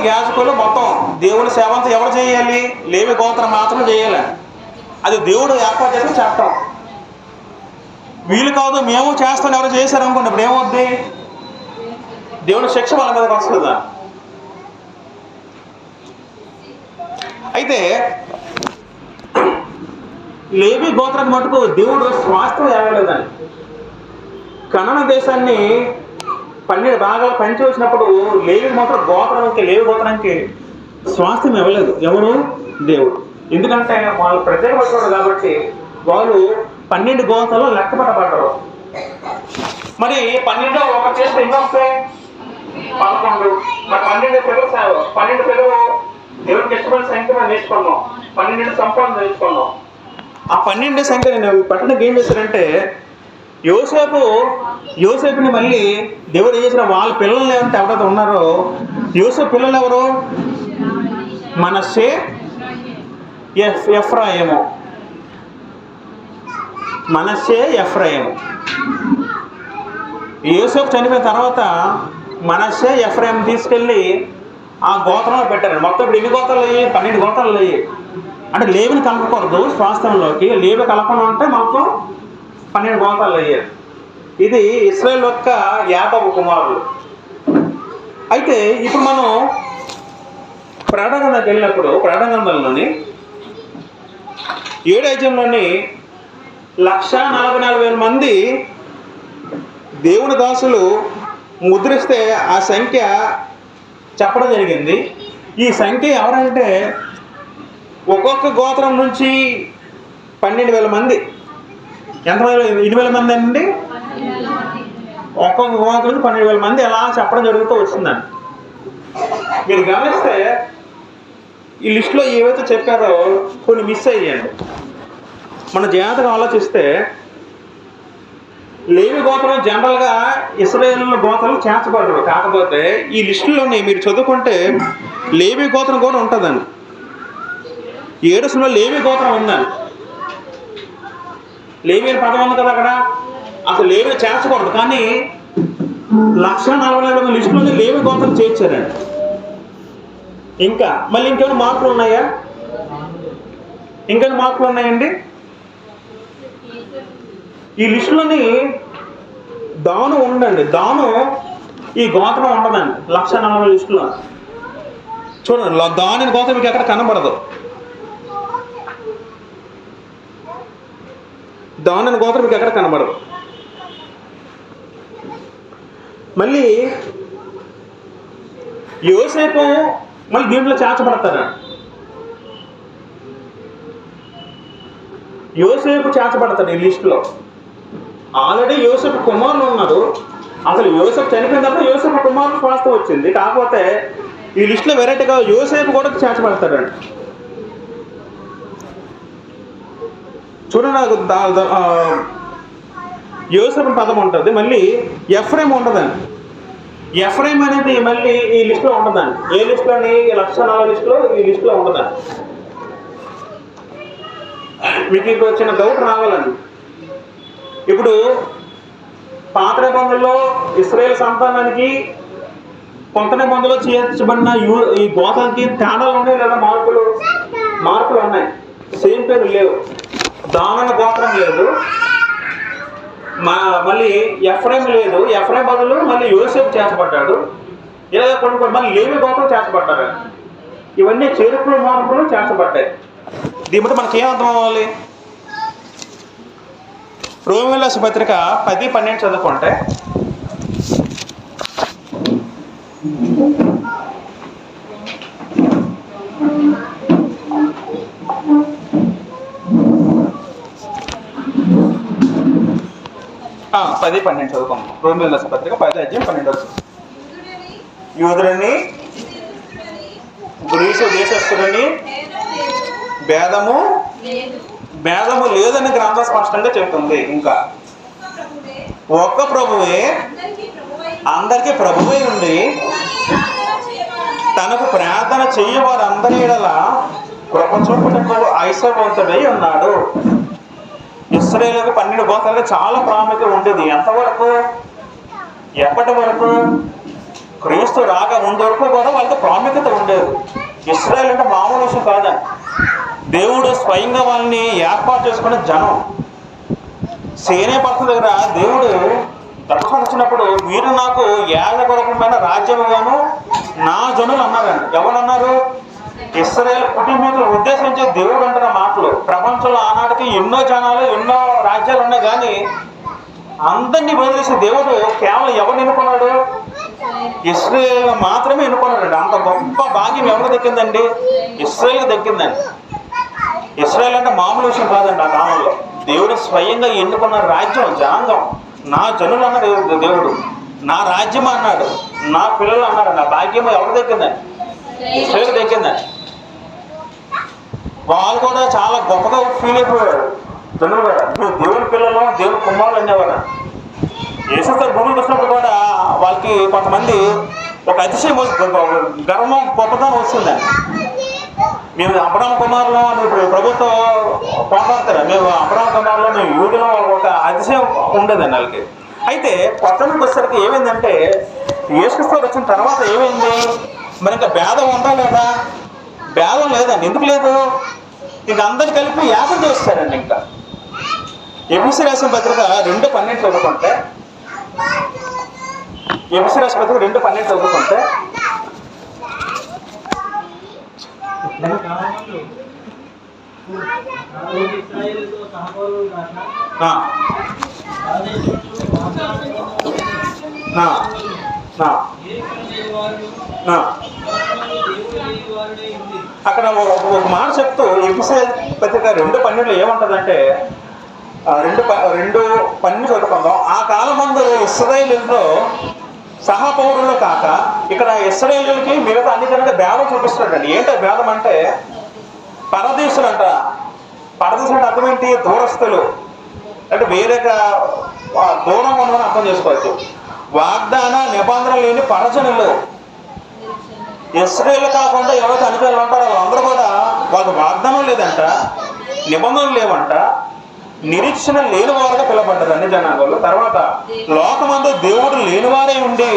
Speaker 1: యాజకులు మొత్తం దేవుని సేవ అంతా ఎవరు చేయాలి? లేవి గోత్రం మాత్రం చేయాలి. అది దేవుడు ఏర్పాటు చేసిన చట్టం. వీళ్ళు కాదు మేము చేస్తాను ఎవరు చేశారు అనుకోండి, ఇప్పుడు ఏమవుద్ది? దేవుని శిక్ష వాళ్ళ మీదకి వస్తుందా? అయితే లేవి గోత్రానికి మటుకు దేవుడు స్వాస్థ్యం ఇవ్వలేదని. కనాను దేశాన్ని 12 భాగాలు పంచి వచ్చినప్పుడు లేవి గోత్రానికి స్వాస్థ్యం ఇవ్వలేదు. ఎవరు? దేవుడు. ఎందుకంటే వాళ్ళు ప్రత్యేకపడ్డారు కాబట్టి వాళ్ళు 12 గోత్రాలు లెక్కపట్టబడ్డారు. మరి 12 ఒక చేస్తే ఎన్ని వస్తాయి? 11. మరి 12 పిల్లలు దేవుడికి ఇష్టమైన సంఖ్య మనం నేర్చుకున్నాం. 12 సంపాదన నేర్చుకున్నాం. ఆ 12 సంఖ్య నేను పట్టణకి ఏం చేశారంటే యోసేపుని మళ్ళీ దేవుడు ఏం చేసిన వాళ్ళ పిల్లలు ఏమంటే ఎవరైతే ఉన్నారో యోసేపు పిల్లలు ఎవరు? మనష్షే, ఎఫ్రాయిము. మనష్షే, ఎఫ్రాయిము. యోసేపు చనిపోయిన తర్వాత మనష్షే, ఎఫ్రాయిము తీసుకెళ్ళి ఆ గోత్రంలో పెట్టారు. మొత్తం ఇప్పుడు ఎన్ని గోత్రాలు అయ్యాయి? 12 గోత్రాలు అయ్యాయి. అంటే లేవిని కలపకూడదు స్వాస్థ్యంలోకి. లేవి కలపడం అంటే మొత్తం 12 గోత్రాలు అయ్యాయి. ఇది ఇశ్రాయేలు యొక్క యాకోబు కుమారులు. అయితే ఇప్పుడు మనం ప్రకటనకి వెళ్ళినప్పుడు ప్రకటన గ్రంథంలోని 7వ అధ్యాయంలోని 1,44,000 మంది దేవుని దాసులు ముద్రిస్తే ఆ సంఖ్య చెప్పడం జరిగింది. ఈ సంఖ్య ఎవరంటే ఒక్కొక్క గోత్రం నుంచి 12,000 మంది. ఎంతమంది? 8,000 మంది అండి. ఒక్కొక్క గోత్రం నుంచి 12,000 మంది ఎలా చెప్పడం జరుగుతూ వచ్చిందండి. మీరు గమనిస్తే ఈ లిస్టులో ఏవైతే చెప్పారో కొన్ని మిస్ అయ్యాయండి. మన జాగ్రత్తగా ఆలోచిస్తే లేవి గోత్రం జనరల్గా ఇశ్రాయేలు గోత్రాలు చేర్చబడ్డారు. కాకపోతే ఈ లిస్టులోని మీరు చదువుకుంటే లేవి గోత్రం కూడా ఉంటుందండి. 7 లేవి గోత్రం ఉందండి. లేవి అని పదం ఉంది కదా అక్కడ. అసలు లేవిని చేర్చకూడదు, కానీ 1,40,000 లిస్టులోనే లేవి గోత్రం చేర్చారండి. ఇంకా మళ్ళీ ఇంకేమైనా మార్పులు ఉన్నాయా? ఇంకేమైనా మార్పులు ఉన్నాయండి? ఈ లిస్టులోని దాను ఉండండి. దాను ఈ గోత్రం ఉండదండి 140 లిస్టులో. చూడండి, దాని గోత్రం మీకు ఎక్కడ కనబడదు. దాని గోత్రం మీకు ఎక్కడ కనబడదు. మళ్ళీ యోసేపు మళ్ళీ దీంట్లో చేర్చబడతాడు. యోసేపు చేర్చబడతాడు ఈ లిస్టులో. ఆల్రెడీ యోసేపు కుమారులు ఉన్నారు. అసలు యోసేపు చనిపోయినప్పుడు యోసేపు కుమారులు స్వాస్థ్యం వచ్చింది. కాకపోతే ఈ లిస్టులో వెరైటీగా యోసేపు కూడా చేర్చబడతాడండి. చూడండి, యోసేపు పదం ఉంటుంది. మళ్ళీ ఎఫ్రేమ్ ఉంటుందండి. ఎఫ్రేమ్ అనేది మళ్ళీ ఈ లిస్టులో ఉండదండి. ఏ లిస్టులోని 140 లిస్టులో ఈ లిస్టులో ఉండదండి. మీకు ఇప్పుడు వచ్చిన డౌట్ రావాలండి. ఇప్పుడు పాత నిబంధనలో ఇశ్రాయేలు సంతానానికి కొత్త నిబంధనలో చేర్చబడిన ఈ గోత్రానికి తేడాలు ఉన్నాయి లేదా మార్పులు ఉన్నాయి. సేమ్ పేరు లేవు. దాని గోత్రం లేదు, మళ్ళీ ఎఫ్రేమ్ లేదు. ఎఫ్రేమ్ బదులు మళ్ళీ యోసేపు చేర్చబడ్డాడు. ఇలా కొన్ని మళ్ళీ లేవి గోత్రం చేర్చబడ్డారు. ఇవన్నీ చేర్పులు మార్పులు చేర్చబడ్డాయి. దీని బట్టి మనకి ఏం అర్థం అవ్వాలి? రోమీయుల రాసిన పత్రిక 10-12 చదువుకుంటే, ఆ 10-12 చదువుకోండి. రోమీయుల రాసిన పత్రిక 10-12. యూదులని గ్రీసు దేశస్తులని భేదము లేదని గ్రంథం స్పష్టంగా చెబుతుంది. ఇంకా ఒక్క ప్రభువే అందరికీ ప్రభువే ఉండి తనకు ప్రార్థన చేయవారందరి ఎడల కృప చూపుటకు ఐశ్వర్యవంతుడై ఉన్నాడు. ఇశ్రాయేలుకు 12 గోత్రాలకు చాలా ప్రాముఖ్యత ఉండేది. ఎంతవరకు? ఎప్పటి వరకు? క్రీస్తు రాక ముందు వరకు కూడా వాళ్ళకి ప్రాముఖ్యత ఉండేది. ఇశ్రాయేలు అంటే మామూలు విషయం కాదండి. దేవుడు స్వయంగా వాళ్ళని ఏర్పాటు చేసుకున్న జనం. సేనే పట్టణ దగ్గర దేవుడు దర్శనం వచ్చినప్పుడు, మీరు నాకు యాజకమైన రాజ్యముగాను నా జనులు అన్నారండి. ఎవరన్నారు? ఇశ్రాయేలు కుటుంబీకులు ఉద్దేశించి దేవుడు అంటున్న మాటలు. ప్రపంచంలో ఆనాటికి ఎన్నో జనాలు ఎన్నో రాజ్యాలు ఉన్నాయి, కానీ అందరినీ వదిలేసి దేవుడు కేవలం ఎవరిని ఎన్నుకున్నాడు? ఇశ్రాయేలు మాత్రమే ఎన్నుకున్నాడండి. అంత గొప్ప భాగ్యం ఎవరికి దక్కిందండి? ఇశ్రాయేలుకి దక్కిందండి. ఇశ్రాయేలు అంటే మామూలు విషయం కాదండి. ఆ కాలంలో దేవుడు స్వయంగా ఎన్నుకున్న రాజ్యం, జనాంగం. నా జనులు అన్నాడు దేవుడు, నా రాజ్యం అన్నాడు, నా పిల్లలు అన్నాడు. నా భాగ్యం ఎవరు దక్కిందండి? ఇశ్రాయేలు దక్కిందండి. వాళ్ళు కూడా చాలా గొప్పగా ఫీల్ అయిపోయాడు జనులు కూడా. దేవుని పిల్లలు, దేవుని కుమారులు అనేవారు. యేసుక్రీస్తు భూమికి వచ్చినప్పుడు కూడా వాళ్ళకి కొంతమంది ఒక అతిశయం, గర్వం, గొప్పతనం వస్తుందండి. మేము అబ్రాహాము కుమారులు అని ఇప్పుడు ప్రభుత్వం పోట్లాడతారు. మేము అబ్రాహాము కుమారులు, మేము యూదులో ఒక అతిశయం ఉండేదండి వాళ్ళకి. అయితే పట్టణంకి వచ్చేసరికి ఏమైందంటే, యేసుక్రీస్తు వచ్చిన తర్వాత ఏమైంది? మరి ఇంకా భేదం ఉందా లేదా? భేదం లేదండి. ఎందుకు లేదు? ఇంక అందరు కలిపి యాగం చేస్తారండి. ఇంకా ఎఫెసీ రాసిన పత్రిక 2:12 చదువుకుంటే, ఎఫెసీ రాసిన పత్రిక 2:12 చదువుకుంటే, అక్కడ ఒక మాట చెప్తూ ఎఫెసీ పత్రిక 2:12 ఏమంటదంటే, 2:12 చదువుకుందాం. ఆ కాలమందు ఇశ్రాయేలులో సహపౌరులు కాక, ఇక్కడ ఇశ్రాయేలుకి మిగతా అన్ని జనాలకి భేదం చూపిస్తున్నాడండి. ఏంటో భేదం అంటే, పరదేశులు అంట. పరదేశం అంటే అర్థం ఏంటి? దూరస్తులు అంటే వేరేగా దూరం ఉండమని అర్థం చేసుకోవచ్చు. వాగ్దాన నిబంధన లేని పరజనులు. ఇశ్రాయేలు కాకుండా ఎవరైతే అనిపిల్లు ఉంటారో వాళ్ళందరూ కూడా వాళ్ళకి వాగ్దానం లేదంట, నిబంధనలు లేవంట, నిరీక్షణ లేని వారుగా పిలబడ్డారు అన్ని జనాంగాలు. తర్వాత లోకమందు దేవుడు లేనివారే ఉండి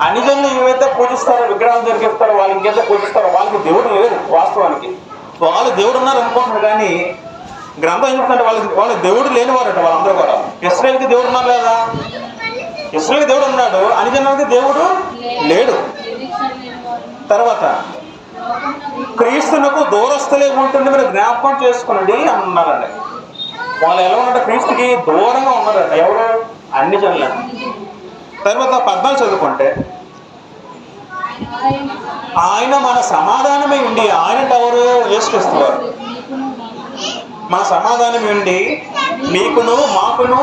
Speaker 1: అన్ని జనులు ఏవైతే పూజిస్తారో, విగ్రహాలు జరిగిస్తారో, వాళ్ళు ఇంకైతే పూజిస్తారో వాళ్ళకి దేవుడు లేడు. వాస్తవానికి వాళ్ళు దేవుడు ఉన్నారు అనుకుంటున్నారు, కానీ గ్రంథం ఏం చెప్తుంటే వాళ్ళ దేవుడు లేనివారట వాళ్ళందరూ కూడా. ఇశ్రాయేలుకి దేవుడు ఉన్నారు లేదా? ఇశ్రాయేలుకి దేవుడు ఉన్నాడు, అన్యజనులకి దేవుడు లేడు. తర్వాత క్రీస్తునకు దూరస్తులే ఉంటుంది మీరు జ్ఞాపకం చేసుకునండి అని ఉన్నారండి. వాళ్ళు ఎలా ఉన్నారంటే క్రీస్తుకి దూరంగా ఉన్నారంట. ఎవరు? అన్ని జనులండి. తర్వాత 14 చదువుకుంటే ఆయన మన సమాధానమే ఉండి, ఆయన ఎవరు? యేసుక్రీస్తు వారు. మన సమాధానమే ఉండి మీకును మాకును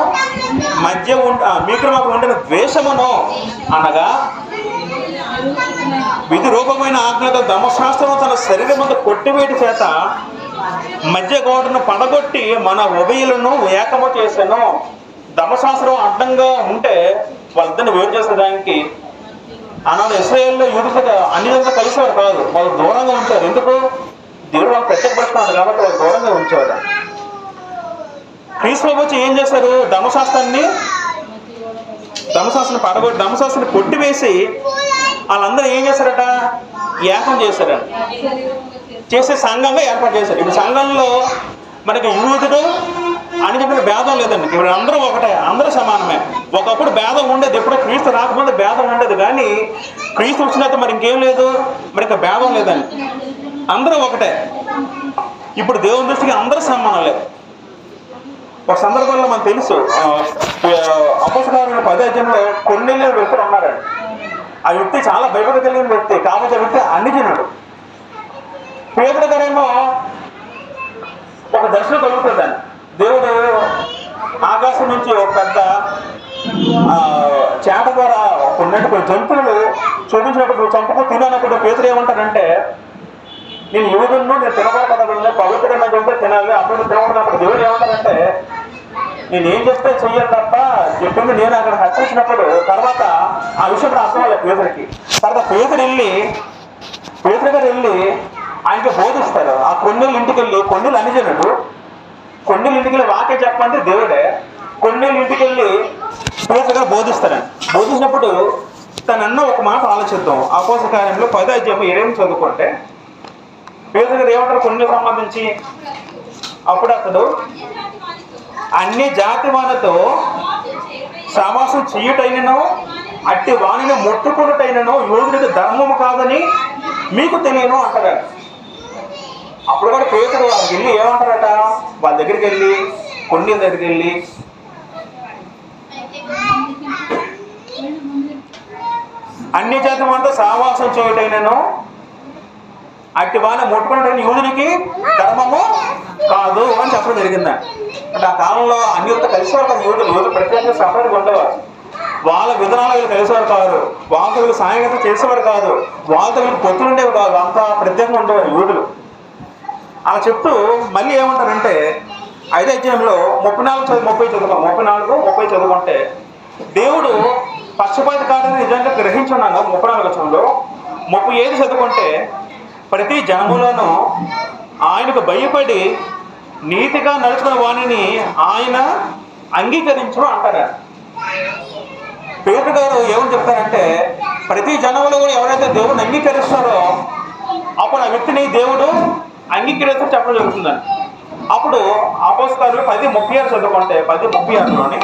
Speaker 1: మధ్య మీకు మాకు ఉండిన ద్వేషమును అనగా విధి రూపమైన ఆజ్ఞతో ధర్మశాస్త్రం తన శరీరం మీద కొట్టివేటి చేత మధ్య గోడను పడగొట్టి మన ఉభయులను ఏకము చేశాను. ధర్మశాస్త్రం అడ్డంగా ఉంటే వాళ్ళిద్దరిని వేరు చేసేదానికి ఆనాడు ఇశ్రాయేల్లో యూదులుగా అన్ని విధంగా కలిసేవారు కాదు, వాళ్ళు దూరంగా ఉంచారు. ఎందుకు? దేవుడు వాళ్ళు ప్రత్యేకపరుచుకున్నాడు కాబట్టి వాళ్ళు దూరంగా ఉంచేవారు. క్రీస్తు వచ్చి ఏం చేశారు? ధర్మశాస్త్రాన్ని పడగొట్టి ధర్మశాస్త్రాన్ని కొట్టివేసి వాళ్ళందరూ ఏం చేశారట? ఏకం చేశారట. చేసే సంఘంగా ఏర్పాటు చేశారు. ఇప్పుడు సంఘంలో మనకి యూదుడు అని చెప్పిన భేదం లేదండి. ఇప్పుడు అందరూ ఒకటే, అందరూ సమానమే. ఒకప్పుడు భేదం ఉండేది, ఎప్పుడో క్రీస్తు రాకముందు భేదం ఉండేది, కానీ క్రీస్తు వచ్చినట్టు మరి ఇంకేం లేదు, మరి ఇంకా భేదం లేదండి, అందరూ ఒకటే. ఇప్పుడు దేవుని దృష్టికి అందరూ సమానలే. ఒక సందర్భంలో మనకు తెలుసు, అపోస్తలుల 10వ అధ్యాయంలో కొర్నేలియు వ్యక్తులు ఉన్నారండి. ఆ వ్యక్తి చాలా భయపడ కలిగిన వ్యక్తి, కాబట్టి వ్యక్తి అన్యజనుడు. పేతురు గారేమో ఒక దర్శనం కలుగుతుందండి. దేవుడు ఆకాశం నుంచి ఒక పెద్ద చేప ద్వారా ఉన్నట్టు జంతువులు చూపించినప్పుడు నువ్వు చంపకు తినప్పుడు పేతురు ఏమంటాడంటే, నేను యూదులను నేను తినకూడదు, పవిత్రమైన జంతువులు తినాలి, అప్పుడు తినకూడదు. దేవుడు ఏమంటాడంటే, నేనేం చెప్తే చెయ్యాలి తప్ప చెప్పింది నేను అక్కడ హెచ్చరించినప్పుడు తర్వాత ఆ విషయం అర్థం అవ్వలేదు పేతురికి. తర్వాత పేతురు గారు వెళ్ళి ఆయనకి బోధిస్తారు. ఆ కొన్నేళ్ళ ఇంటికి వెళ్ళి, కొన్నేళ్ళు అన్యజనుడు, కొన్నేళ్ళ ఇంటికి వెళ్ళి వాక్యం చెప్పంటే దేవుడే, కొన్నేళ్ళ ఇంటికి వెళ్ళి పేతురు గారు బోధిస్తారని. బోధించినప్పుడు తనన్న ఒక మాట ఆలోచిద్దాం. అపోస్తల కార్యంలో 10వ అధ్యాయం 20 చదువుకుంటే పేతురు గారు ఏమంటారు కొన్నేళ్ళకి సంబంధించి? అప్పుడు అతడు అన్ని జాతి వానితో సమాసం చేయుటైనను అట్టి వాణిని ముట్టుకున్నటైనను యోగుడికి ధర్మము కాదని మీకు తెలియను అంటారు. అప్పుడు కూడా పేతురు వాళ్ళకి వెళ్ళి ఏమంటారట? వాళ్ళ దగ్గరికి వెళ్ళి, కొన్ని దగ్గరికి వెళ్ళి అన్ని జాతి వానితో సహవాసం చేయుటైనను అట్టి వాణి ముట్టుకున్నటైన యూదునికి ధర్మము కాదు అని చెప్పడం జరిగిందా. అంటే ఆ కాలంలో అన్యులతో కలిసేవారు కాదు. యూదులు ప్రత్యేకంగా సపరేట్గా ఉండేవారు. వాళ్ళ విధానాలు వీళ్ళు కలిసేవారు కాదు, వాళ్ళతో వీళ్ళు సాయంత్రం చేసేవారు కాదు, వాళ్ళతో వీళ్ళు పొత్తులు ఉండేవి కాదు, అంత ప్రత్యేకంగా ఉండేవారు యూదులు. అలా చెప్తూ మళ్ళీ ఏమంటారంటే 5వ అధ్యాయంలో 34-30 చదువుకుంటే దేవుడు పక్షపాతి కాదని నిజంగా గ్రహించున్నాను. 34 వచనంలో 37 చదువుకుంటే ప్రతి జనములను ఆయనకు భయపడి నీతిగా నడుచుకున్న వాణిని ఆయన అంగీకరించడం అంటారు. పేతురు గారు ఏమని చెప్తారంటే, ప్రతి జనములు కూడా ఎవరైతే దేవుడిని అంగీకరిస్తారో అప్పుడు ఆ వ్యక్తిని దేవుడు అంగీకరిస్తూ చెప్పడం జరుగుతుందని. అప్పుడు అపోస్తలులు 10:36 చదువుకుంటే 10:36లోని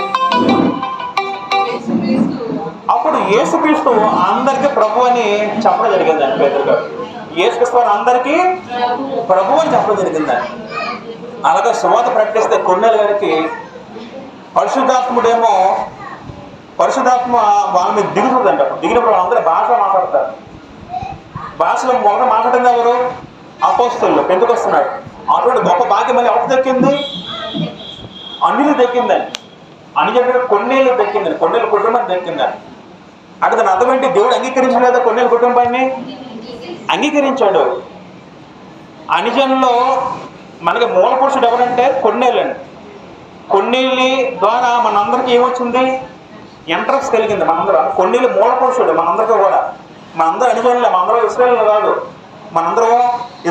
Speaker 1: అప్పుడు యేసుక్రీస్తు అందరికీ ప్రభు అని చెప్పడం జరిగిందండి. పేతురు గారు యేసుక్రీస్తు అందరికీ ప్రభు అని చెప్పడం జరిగిందండి. అలాగే సువార్త ప్రకటిస్తే కొన్నేళ్ళ గారికి పరిశుద్ధాత్మ వాళ్ళ మీద దిగుతుందండి. అప్పుడు దిగినప్పుడు వాళ్ళందరూ భాషలో మాట్లాడతారు. భాషలో మొదట మాట్లాడింది ఎవరు? అపోస్తలులు, పెంతుకొస్తున్నాడు. అటువంటి గొప్ప భాగ్యం మళ్ళీ ఎవరికి దక్కింది? అన్యులు దక్కిందండి. అని చెప్పిన కొన్నేళ్ళు దక్కిందండి, కొన్నేళ్ళ కుటుంబాన్ని దక్కిందండి. అంటే దాని అర్థం ఏంటి? దేవుడు అంగీకరించలేదా కొన్నేళ్ళ కుటుంబాన్ని? అంగీకరించాడు. అనిజన్లో మనకి మూల పురుషుడు ఎవరంటే కొన్నేళ్ళండి. కొన్నేళ్ళ ద్వారా మనందరికీ ఏమొచ్చింది? ఎంట్రన్స్ కలిగింది. మనందరం కొన్నేళ్ళు మూల పురుషుడు మనందరికీ కూడా. మనందరూ అనిజనులే, మనందరం ఇశ్రాయేలు కాదు, మనందరం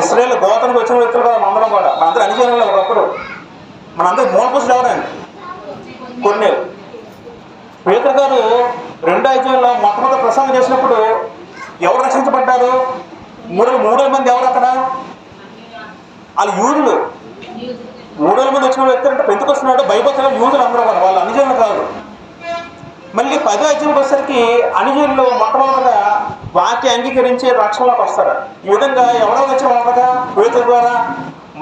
Speaker 1: ఇశ్రాయేలు గోత్రానికి వచ్చిన వ్యక్తులు కాదు, మనందరం కూడా మనందరూ అనిజనులే. ఒకప్పుడు మనందరూ మూల పురుషుడు ఎవరండి? కొన్నేళ్ళు. పేతురు గారు 2వ అధ్యాయంలో మొట్టమొదటి ప్రసంగం చేసినప్పుడు ఎవరు రక్షించబడ్డారు? 3,000 మంది ఎవరు అక్కడ? వాళ్ళు యూదులు. 3,000 మంది వచ్చిన వ్యక్తి అంటే పెంతుకొస్తున్నాడు భయపడుతున్నాడు యూదులు అందరూ కూడా, వాళ్ళు అనిజనులు కాదు. మళ్ళీ 10వ అధ్యాయంకి వచ్చేసరికి అనిజనులు మొట్టమొదటిగా వాక్య అంగీకరించి రక్షణలోకి వస్తారు. ఈ విధంగా ఎవరో వచ్చారు మొదటగా పేతురు ద్వారా?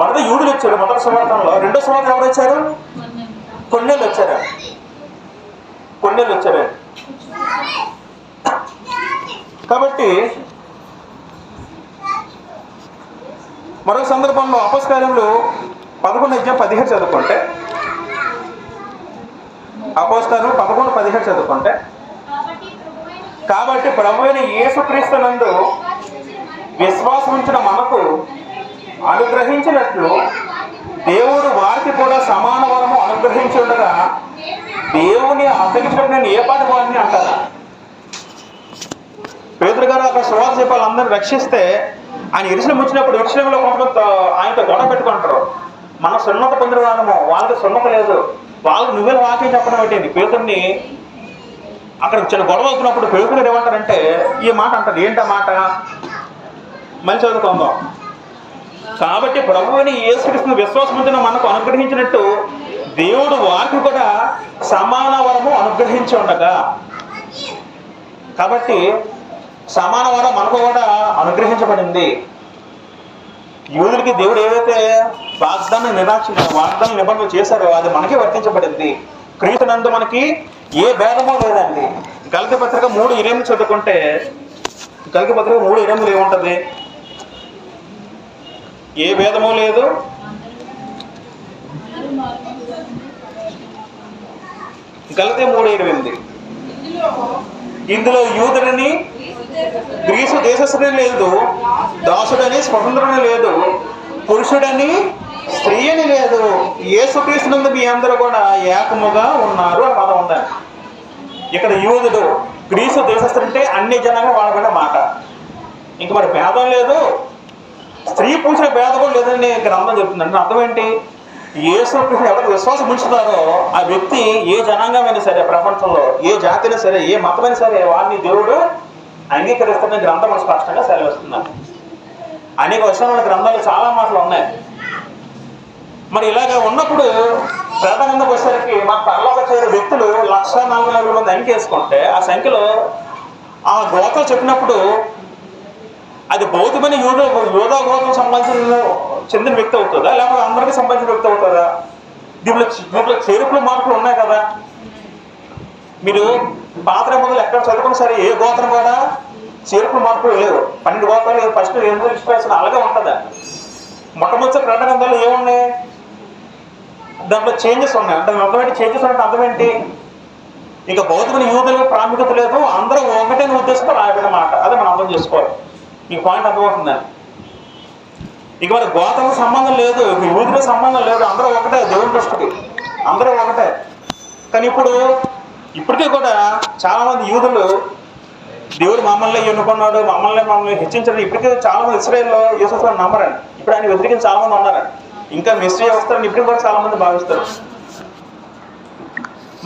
Speaker 1: మొదట యూదులు వచ్చారు మొదటి సువార్తలో. రెండో సువార్త ఎవరు వచ్చారు? కొన్నేళ్ళు వచ్చారు. కాబట్టి మరొక సందర్భంలో అపోస్తలులు 11:17 చదువుకుంటే, అపోస్తలులు 11:17 చదువుకుంటే, కాబట్టి ప్రభువైన యేసుక్రీస్తునందు విశ్వాసం ఉంచిన మనకు అనుగ్రహించినట్లు దేవుడు వారికి కూడా సమాన వరము అనుగ్రహించి ఉండగా దేవుని అప్పగించినప్పుడు నేను ఏ పాటి వాడిని అంటారా? పేతురు గారు అక్కడ సువార్త చెప్పాలి అందరిని రక్షిస్తే, ఆయన ఎరుసలేము వచ్చినప్పుడు ఎరుసలేములో కొంతమంది ఆయనతో గొడవ పెట్టుకుంటారు. మనం సున్నత పొందిన వాళ్ళము, వాళ్ళకి సున్నత లేదు, వాళ్ళకి నువ్వే వాక్యం చెప్పడం పెట్టింది. పేతుర్ని అక్కడ చిన్న గొడవ అవుతున్నప్పుడు పేతురు ఏమంటారంటే ఈ మాట అంటారు. ఏంటా మాట? మళ్ళీ చదువుకుందాం. కాబట్టి ప్రభువుని యేసుక్రీస్తును విశ్వాసం ఉంచిన మనకు అనుగ్రహించినట్టు దేవుడు వారికి కూడా సమాన వరము అనుగ్రహించి ఉండగా, కాబట్టి సమాన వరం మనకు కూడా అనుగ్రహించబడింది. యూదులకి దేవుడు ఏదైతే వాగ్దానం నిబంధనలు చేశారో అది మనకే వర్తించబడింది. క్రీస్తునందు మనకి ఏ భేదమో లేదండి. గలతీ పత్రిక 3:20 చదువుకుంటే, గలతీ పత్రిక 3:20 ఏముంటది? ఏ భేదమో లేదు. గలతీ 3:20 ఇందులో యూదుడని గ్రీసు దేశస్థుడని లేదు, దాసుడని స్వతంత్రుడని లేదు, పురుషుడని స్త్రీ అని లేదు, యేసుక్రీస్తునందు మీ అందరూ కూడా ఏకముగా ఉన్నారు అని పదం ఉందండి. ఇక్కడ యూదుడు గ్రీసు దేశస్థుడు అంటే అన్ని జనంగా వాడబడిన మాట. ఇంక మరి భేదం లేదు, స్త్రీ పురుషుల భేదం కూడా లేదని గ్రంథం చెప్తుందండి. అర్థం ఏంటి? యేసుక్రీస్తు ఎవరికి విశ్వాసం ఉంచుతారో ఆ వ్యక్తి ఏ జనాంగమైనా సరే, ప్రపంచంలో ఏ జాతైనా సరే, ఏ మతమైనా సరే వారిని దేవుడు అంగీకరిస్తున్న గ్రంథం స్పష్టంగా సెలవిస్తున్నారు. అనేక విషయాల గ్రంథాలు చాలా మాటలు ఉన్నాయి. మరి ఇలాగ ఉన్నప్పుడు ప్రధానంగా వచ్చేసరికి మన పరలోక చేరే వ్యక్తులు 1,40,000 మంది అంకె వేసుకుంటే ఆ సంఖ్యలో ఆ గోత్రం చెప్పినప్పుడు అది భౌతికమైన యోధా గోత్రం సంబంధించిన చెందిన వ్యక్తి అవుతుందా, లేకపోతే అందరికీ సంబంధించిన వ్యక్తి అవుతుందా? దీంట్లో చేర్పులు మార్పులు ఉన్నాయి కదా. మీరు పాత నిబంధనలు ఎక్కడ చదువుకున్నా సరే ఏ గోత్రం కూడా చేర్పులు మార్పులు లేవు. 12 గోత్రాలు ఫస్ట్ 8 ఇన్స్పిరేషన్ అలాగే ఉంటుందా? మొట్టమొదటి గ్రంథాలు ఏమున్నాయి? దాంట్లో చేంజెస్ ఉన్నాయి. అంటే అర్థమేంటి చేంజెస్ అంటే అర్థం ఏంటి? ఇక భౌతికమైన యూదులకు ప్రాముఖ్యత లేదు, అందరూ ఒకటే ఉద్దేశంతో రాయబడిన మాట. అదే మనం అర్థం చేసుకోవాలి. ఈ పాయింట్ అర్థమవుతుందని. ఇక మరి గోత్రం సంబంధం లేదు, ఇక యూదులకు సంబంధం లేదు, అందరూ ఒకటే దేవుని దృష్టికి, అందరూ ఒకటే. కానీ ఇప్పటికీ కూడా చాలా మంది యూదులు దేవుడు మమ్మల్ని ఎన్నుకున్నాడు, మమ్మల్ని హెచ్చించాడు. ఇప్పటికీ చాలా మంది ఇశ్రాయేల్లో యేసుని నమ్మరండి. ఇప్పుడు ఆయన వ్యతిరేకించి చాలా మంది ఉన్నారండి. ఇంకా మెస్సీయా వస్తారని ఇప్పటికి కూడా చాలా మంది భావిస్తారు.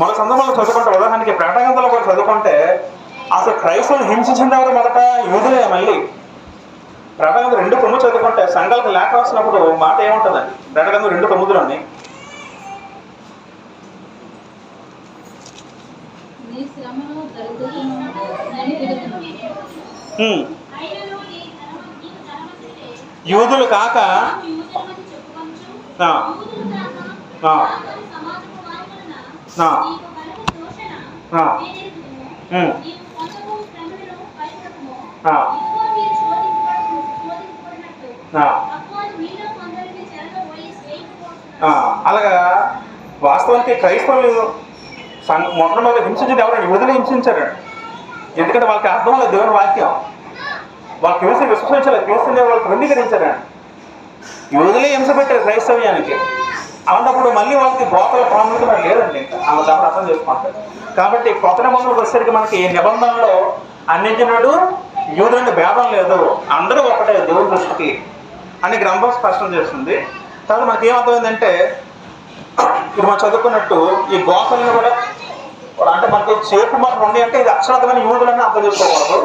Speaker 1: మన సందర్భంలో చదువుకుంటే, ఉదాహరణకి ప్రకటనలో కూడా చదువుకుంటే అసలు క్రైస్తవులు హింసించిన ఎవరు? మొదట యూదులే. మళ్ళీ ప్రకటన 2:9 చదువుకుంటే సంఘాలకు లేఖ రాసినప్పుడు మాట ఏముంటుందండి? ప్రకటన 2:9లోని యూదులు కాక అలాగా వాస్తవానికి క్రైస్తవులు మొట్టమొదటి హింసించింది ఎవరైనా యూదులు హింసించారండి. ఎందుకంటే వాళ్ళకి అర్థం లేదు దేవుని వాక్యం. వాళ్ళు క్రీస్తుని విశ్వసించలేదు, క్రీస్తుని వాళ్ళు ధృవీకరించారండి. యూదులే హింస పెట్టారు క్రైస్తవ్యానికి. అలాంటప్పుడు మళ్ళీ వాళ్ళకి గోత్రాల ప్రాముఖ్యత మరి లేదండి. ఆమె దాన్ని అర్థం చేసుకుంటారు. కాబట్టి కొత్త నిబంధనలకు వచ్చేసరికి మనకి ఈ నిబంధనలో అన్నించినాడు యూదులంటే భేదం లేదు, అందరూ ఒకటే దేవుని దృష్టికి అని గ్రంథం స్పష్టం చేస్తుంది. తర్వాత మనకి ఏమర్థమైందంటే, ఇప్పుడు మనం చదువుకున్నట్టు ఈ గోత్రాలను కూడా అంటే మనకి చేర్పు మార్పులు ఉన్నాయి అంటే ఇది అక్షరార్థమైన యూదులని అర్థం చేసుకోకూడదు.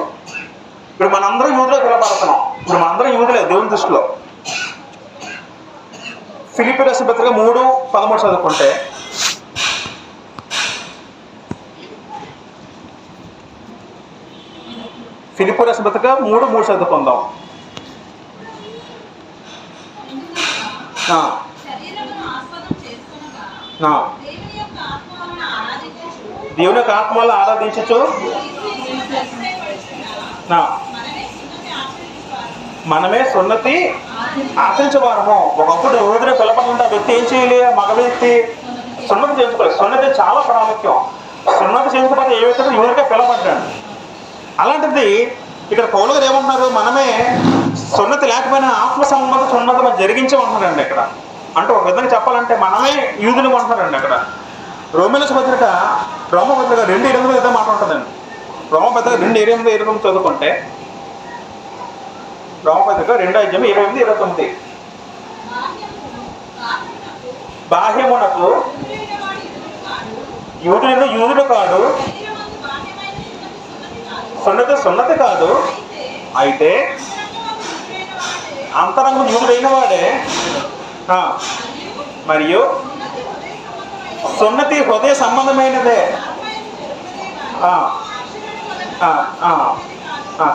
Speaker 1: ఇప్పుడు మనందరం యూదులో పిలబడుతున్నాం. ఇప్పుడు మనందరం యూదులే దేవుని దృష్టిలో. ఫిలిప్పీ రాసిన పత్రిక 3:13 చదువుకుంటే, ఫిలిప్పీ రాసిన పత్రిక 3:3 చదువుకుందాం.
Speaker 2: శరీరమును ఆస్పదం చేసుకొనగా దేవుని యొక్క ఆత్మ వలన ఆరాధించుచు
Speaker 1: దేవుని యొక్క ఆత్మ వల్ల ఆరాధించచ్చు మనమే సున్నతి ఆచరించేవారము. ఒకప్పుడు యూదుని పిలపకుండా వ్యక్తి ఏం చేయాలి? మగ వ్యక్తి సున్నతి చేసుకోవాలి. సున్నతి చాలా ప్రాముఖ్యం. సున్నతి చేసుకోకపోతే ఏ వ్యక్తి యూదునికే పిలపడ్డాడు. అలాంటిది ఇక్కడ పౌలు గారు ఏమంటున్నారు? మనమే సున్నతి లేకపోయినా ఆత్మ సంబంధ సున్నతి మనం జరిగించమంటున్నారండి ఇక్కడ. అంటే ఒక విధంగా చెప్పాలంటే మనమే యూదులు అంటున్నారండి అక్కడ. రోమేల పత్రిక 2:8 ఏదో మాట ఉంటుందండి. రోమపత్రిక 2:8 చదువుకుంటే, రోమపత్రిక 2:28-29 బాహ్యమునకు యూదుడు కాడు, సున్నతి కాదు, అయితే అంతరంగం యూదుడైన వాడే. మరియు సున్నతి హృదయ సంబంధమైనదే.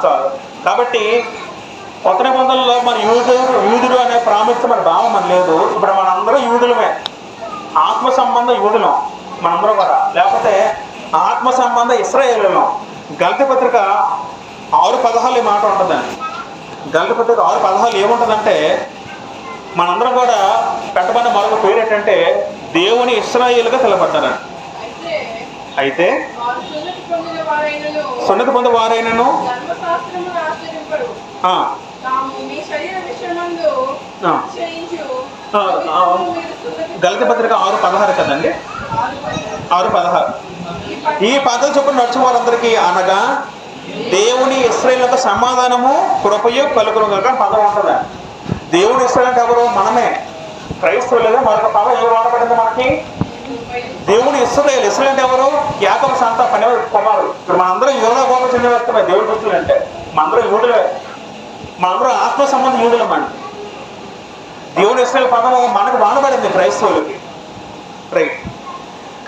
Speaker 1: చాలు. కాబట్టి కొత్త నిబంధనలో మన యూదుడు అనే ప్రాముఖ్యత మన భావం మన లేదు. ఇప్పుడు మనందరూ యూదులమే, ఆత్మ సంబంధ యూదులం మనందరం కూడా, లేకపోతే ఆత్మ సంబంధ ఇశ్రాయేలులం. గలతీ పత్రిక 6:14 ఈ మాట ఉంటుందండి. గలతీ పత్రిక 6:14 ఏముంటుందంటే, మనందరం కూడా పెట్టబడిన మరొక పేరు ఏంటంటే దేవుని ఇశ్రాయేలుగా పిలబడ్డారండి. అయితే సున్నతి పొందిన వారైనను గలతీ పత్రిక 6:16 కదండి, 6:16 ఈ పద్ధతి చొప్పున నడిచిన వారందరికీ అనగా దేవుని ఇశ్రాయేలులకు సమాధానము కృపయు కలుగును గాక పదం ఉంటుందా. దేవుని ఇశ్రాయేలు అంటే ఎవరు? మనమే క్రైస్తవులుగా. మరొక పదం ఎవరు వాడబడింది మనకి? దేవుని ఇశ్రాయేలు. ఇశ్రాయేలు అంటే ఎవరు? యాకోబు సంతానం, 12 కుమారులు. ఇప్పుడు మనందరం యూదా గోత్రం చెందిన వ్యక్తమే దేవుడి దృష్టిలో. అంటే మనందరం యూదులే, మనందరం ఆత్మ సంబంధం యూదులమండి. దేవుని ఇశ్రాయేలు పదం మనకు వాడబడింది క్రైస్తవులకి, రైట్.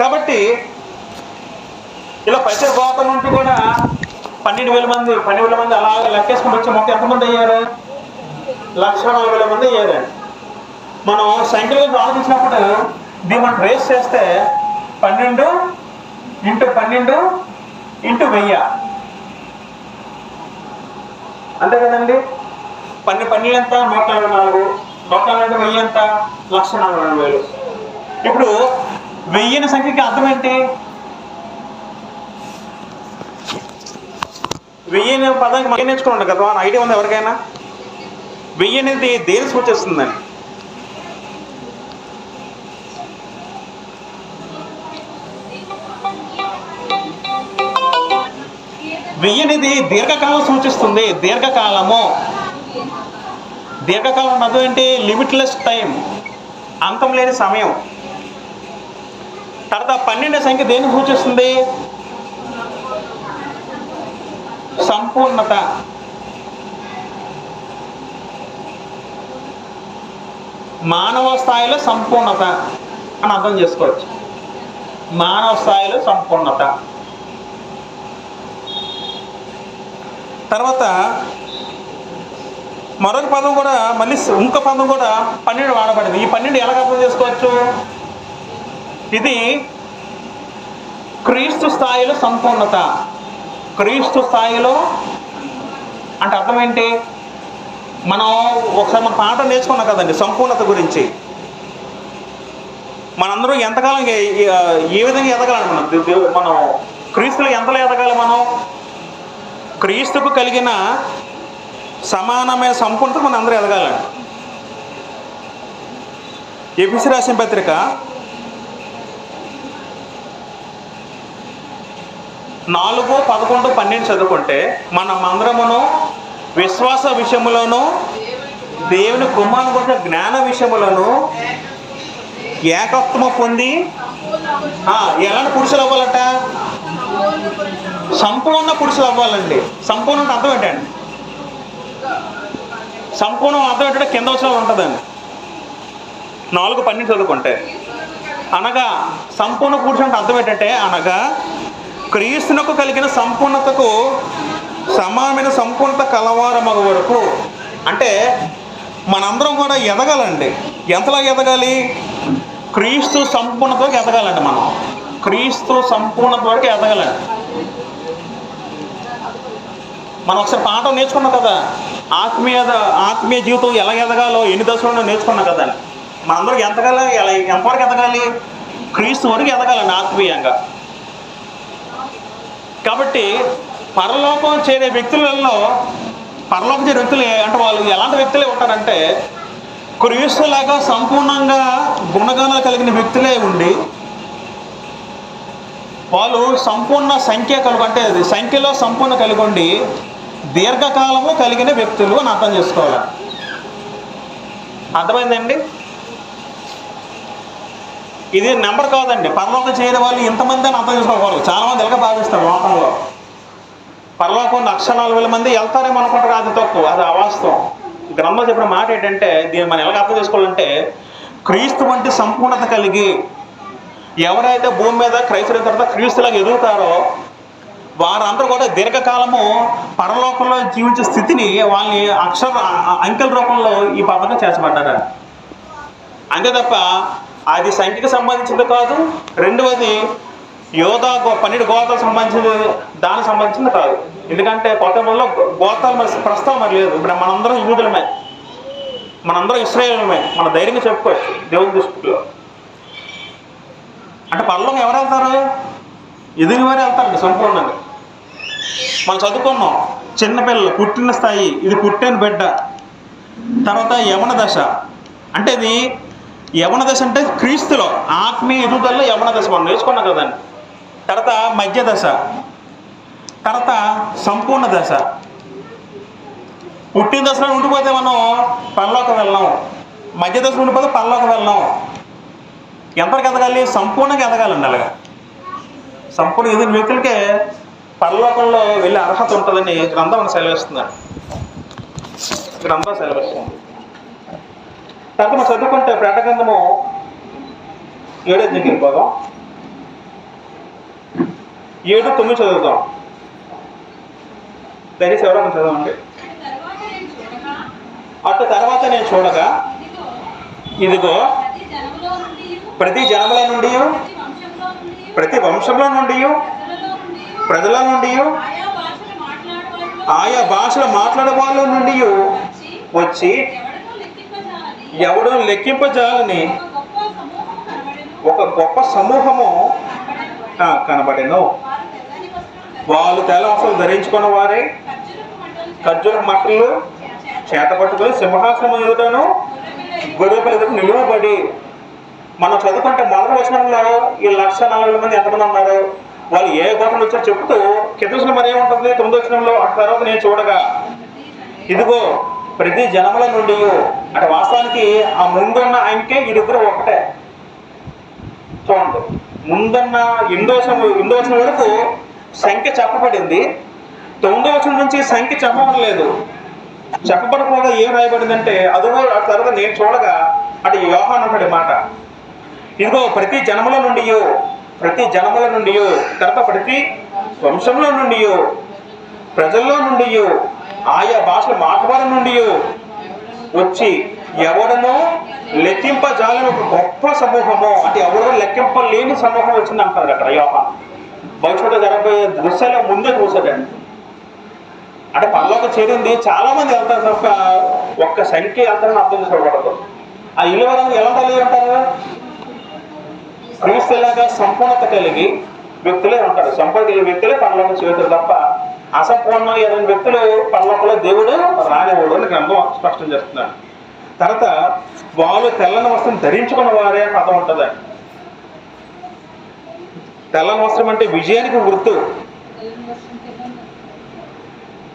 Speaker 1: కాబట్టి ఇలా ప్రతి గోత్రం నుండి కూడా 12,000 మంది అలా లెక్కేసుకుని వచ్చి మొత్తం ఎంతమంది అయ్యారు? 1,40,000 మంది అయ్యారండి. మనం సంఖ్యల గురించి ఆలోచించినప్పుడు దీన్ని మనం ట్రేస్ చేస్తే 12 × 12 × 1000 అంతే కదండి. 12 ఎంత? 144. 144 1000 ఎంత? 1,40,000. ఇప్పుడు 1000 సంఖ్యకి అర్థం ఏంటి? 1000 పదానికి మనం నేర్చుకోండి కదా, ఐడియా ఉంది ఎవరికైనా? 1000 అనేది దేని సూచిస్తుందండి? వెయ్యనిది దీర్ఘకాలం సూచిస్తుంది. దీర్ఘకాలము అర్థం ఏంటి? లిమిట్లెస్ టైం, అంతం లేని సమయం. తర్వాత 12 సంఖ్య దేన్ని సూచిస్తుంది? సంపూర్ణత. మానవ స్థాయిలో సంపూర్ణత అని అర్థం చేసుకోవచ్చు. మానవ స్థాయిలో సంపూర్ణత. తర్వాత మరొక పదం కూడా, మళ్ళీ ఇంకో పదం కూడా 12 వాడబడింది. ఈ 12 ఎలా అర్థం చేసుకోవచ్చు? ఇది క్రీస్తు స్థాయిలో సంపూర్ణత. క్రీస్తు స్థాయిలో అంటే అర్థం ఏంటి? మనం ఒకసారి మన పాట నేర్చుకున్నాం కదండి సంపూర్ణత గురించి. మనందరూ ఎంతకాలం ఏ విధంగా ఎదగాలనుకున్నాం? మనం క్రీస్తులో ఎంతలో ఎదగాలి? మనం క్రీస్తుకు కలిగిన సమానమైన సంపూర్ణత మనం అందరూ ఎదగాలండి. ఎఫెసీ రాసిన పత్రిక 4:11-12 చదువుకుంటే, మనం అందరమును విశ్వాస విషయములను దేవుని కుమారుని గురించిన జ్ఞాన విషయములను ఏకత్వము పొంది ఎలాంటి పురుషులు అవ్వాలట? సంపూర్ణ పురుషులు అవ్వాలండి. సంపూర్ణ అర్థం ఏంటండి? సంపూర్ణ అర్థం ఏంటంటే కింద వచ్చిన ఉంటుందండి. 4:12 చదువుకుంటే, అనగా సంపూర్ణ పురుషుడు అంటే అర్థం ఏంటంటే, అనగా క్రీస్తునకు కలిగిన సంపూర్ణతకు సమానమైన సంపూర్ణత కలవారమగు వరకు. అంటే మనందరం కూడా ఎదగాలండి. ఎంతలా ఎదగాలి? క్రీస్తు సంపూర్ణత వరకు ఎదగాలండి. మనం క్రీస్తు సంపూర్ణత వరకు ఎదగాలండి. మనం ఒకసారి పాఠం నేర్చుకున్నాం కదా, ఆత్మీయ జీవితం ఎలా ఎదగాలో ఎన్ని దశలో నేర్చుకున్నాం కదా. మనందరికి ఎంతవరకు ఎదగాలి? క్రీస్తు వరకు ఎదగాలండి ఆత్మీయంగా. కాబట్టి పరలోకం చేరే వ్యక్తులలో అంటే వాళ్ళు ఎలాంటి వ్యక్తులే ఉంటారంటే, క్రీస్తులాగా సంపూర్ణంగా గుణగానాలు కలిగిన వ్యక్తులే ఉండి, వాళ్ళు సంపూర్ణ సంఖ్య అంటే సంఖ్యలో సంపూర్ణ కలిగి ఉండి దీర్ఘకాలము కలిగిన వ్యక్తులు అని అర్థం చేసుకోవాలి. అర్థమైందండి? ఇది నెంబర్ కాదండి. పరలోకం చేయని వాళ్ళు ఇంతమంది అని అర్థం చేసుకోవాలి. చాలామంది ఎలాగ భావిస్తారు లోకంలో. పరలోకం 1,40,000 మంది వెళ్తారేమో అనుకుంటారు. అది తక్కువ, అది అవాస్తవం. గ్రంథం చెప్పిన మాట ఏంటంటే, దీన్ని మనం ఎలాగ అర్థం చేసుకోవాలంటే, క్రీస్తు వంటి సంపూర్ణత కలిగి ఎవరైతే భూమి మీద క్రైస్తవుల తర్వాత క్రీస్తులాగా ఎదుగుతారో వారందరూ కూడా దీర్ఘకాలము పరలోకంలో జీవించే స్థితిని వాళ్ళని అంకెల రూపంలో ఈ పథకం చేర్చబడ్డారు. అంతే తప్ప అది సంఖ్యకు సంబంధించింది కాదు. రెండవది యోధా 12 గోత్రాలకు సంబంధించింది, దానికి సంబంధించింది కాదు. ఎందుకంటే కొత్త మనలో గోత్రాలు మరి ప్రస్తుతం మరి లేదు. ఇప్పుడు మనందరం యూదులమే, మనందరం ఇశ్రాయేలులమే, మన ధైర్యంగా చెప్పుకోవచ్చు దేవుని దృష్టిలో. అంటే పరలోకం ఎవరు వెళ్తారు? ఎదిగిన వారు వెళ్తారండి సంపూర్ణంగా. మనం చదువుకున్నాం, చిన్నపిల్లలు పుట్టిన స్థాయి, ఇది పుట్టిన బిడ్డ. తర్వాత యవన దశ, అంటే ఇది యవన దశ అంటే క్రీస్తులో ఆత్మీయ ఎదుగుదలలో యవన దశ మనం నేర్చుకున్నాం కదండి. తర్వాత మధ్య దశ, తర్వాత సంపూర్ణ దశ. పుట్టిన దశలో ఉండిపోతే మనం పరలోకం వెళ్ళాం, మధ్య దశలో ఉండిపోతే పరలోకం వెళ్ళాం. ఎంతవరకు ఎదగాలి? సంపూర్ణంగా ఎదగాలండి. అలాగా సంపూర్ణ ఎదిగిన వ్యక్తులకే పరలోకంలో వెళ్ళే అర్హత ఉంటుందని గ్రంథం సెలవిస్తుంది. తర్వాత మనం చదువుకుంటే ప్రకటన గ్రంథము 7వ అధ్యాయం పోదాం. 7:9 చదువుతాం. దయచేసి ఎవరో చదవండి. అటు తర్వాత నేను చూడగా ఇదిగో ప్రతి జనముల నుండి, ప్రతి వంశంలో నుండి, ప్రజల నుండి, ఆయా భాషలు మాట్లాడే వాళ్ళ నుండి వచ్చి ఎవడు లెక్కింపజాలని ఒక గొప్ప సమూహము కనబడెను. వాళ్ళు తెల్ల వస్త్రాలు ధరించుకున్న వారే ఖర్జూర మట్టలు చేత పట్టుకుని సింహాసనం ఎదుటను గొర్రెపిల్ల ఎదుట నిలువబడి. మనం చదువుకుంటే మొదటి వచనంలో ఈ 1,40,000 మంది ఎంతమంది ఉన్నారు, వాళ్ళు ఏ గోత్రం వచ్చారో చెప్తూ కింద మరి ఏముంటుంది 9వ వచనంలో, అటు తర్వాత నేను చూడగా ఇదిగో ప్రతి జనముల నుండి. అంటే వాస్తవానికి ఆ ముందున్న అంకె ఇద్దరు ఒకటే. చూడండి, ముందున్న 8వ వచనం వరకు సంఖ్య చెప్పబడింది. 9వ వచనం నుంచి సంఖ్య చెప్పబడలేదు. చెప్పబడకుండా ఏం రాయబడిందంటే, అదిగో అటు తర్వాత నేను చూడగా, అటు యోహాను అన్నటి మాట, ఇదిగో ప్రతి జనముల నుండి, తర్వాత ప్రతి వంశంలో నుండి, ప్రజల్లో నుండి, ఆయా భాషల మాట్లాడే నుండి వచ్చి ఎవడనో లెక్కింపజాలని ఒక గొప్ప సమూహము, అంటే ఎవడో లెక్కింపలేని సమూహం వచ్చింది అంటారు అక్కడ యోహాను. భవిష్యత్తు జరగబోయే దృశ్యాల ముందే చూసాడండి. అంటే పరలోకం చేరింది చాలా మంది వెళ్తారు తప్ప ఒక్క సంఖ్య వెళ్తారని అర్థం చేసుకోకూడదు. ఆ ఇల్లు వరకు ఎలా అంటారు? క్రీస్తులాగా సంపూర్ణత కలిగి వ్యక్తులే ఉంటారు. సంపూర్ణ వ్యక్తులే పరలోకం చేరుతారు తప్ప అసంపూర్ణ ఎదురు వ్యక్తులు పరలోకంలో దేవుడు రానివాడు అని గ్రంథం స్పష్టం చేస్తున్నాడు. తర్వాత వాళ్ళు తెల్లని వస్త్రం ధరించుకున్న వారే పదం ఉంటుంది. తెల్లని వస్త్రం అంటే విజయానికి గుర్తు.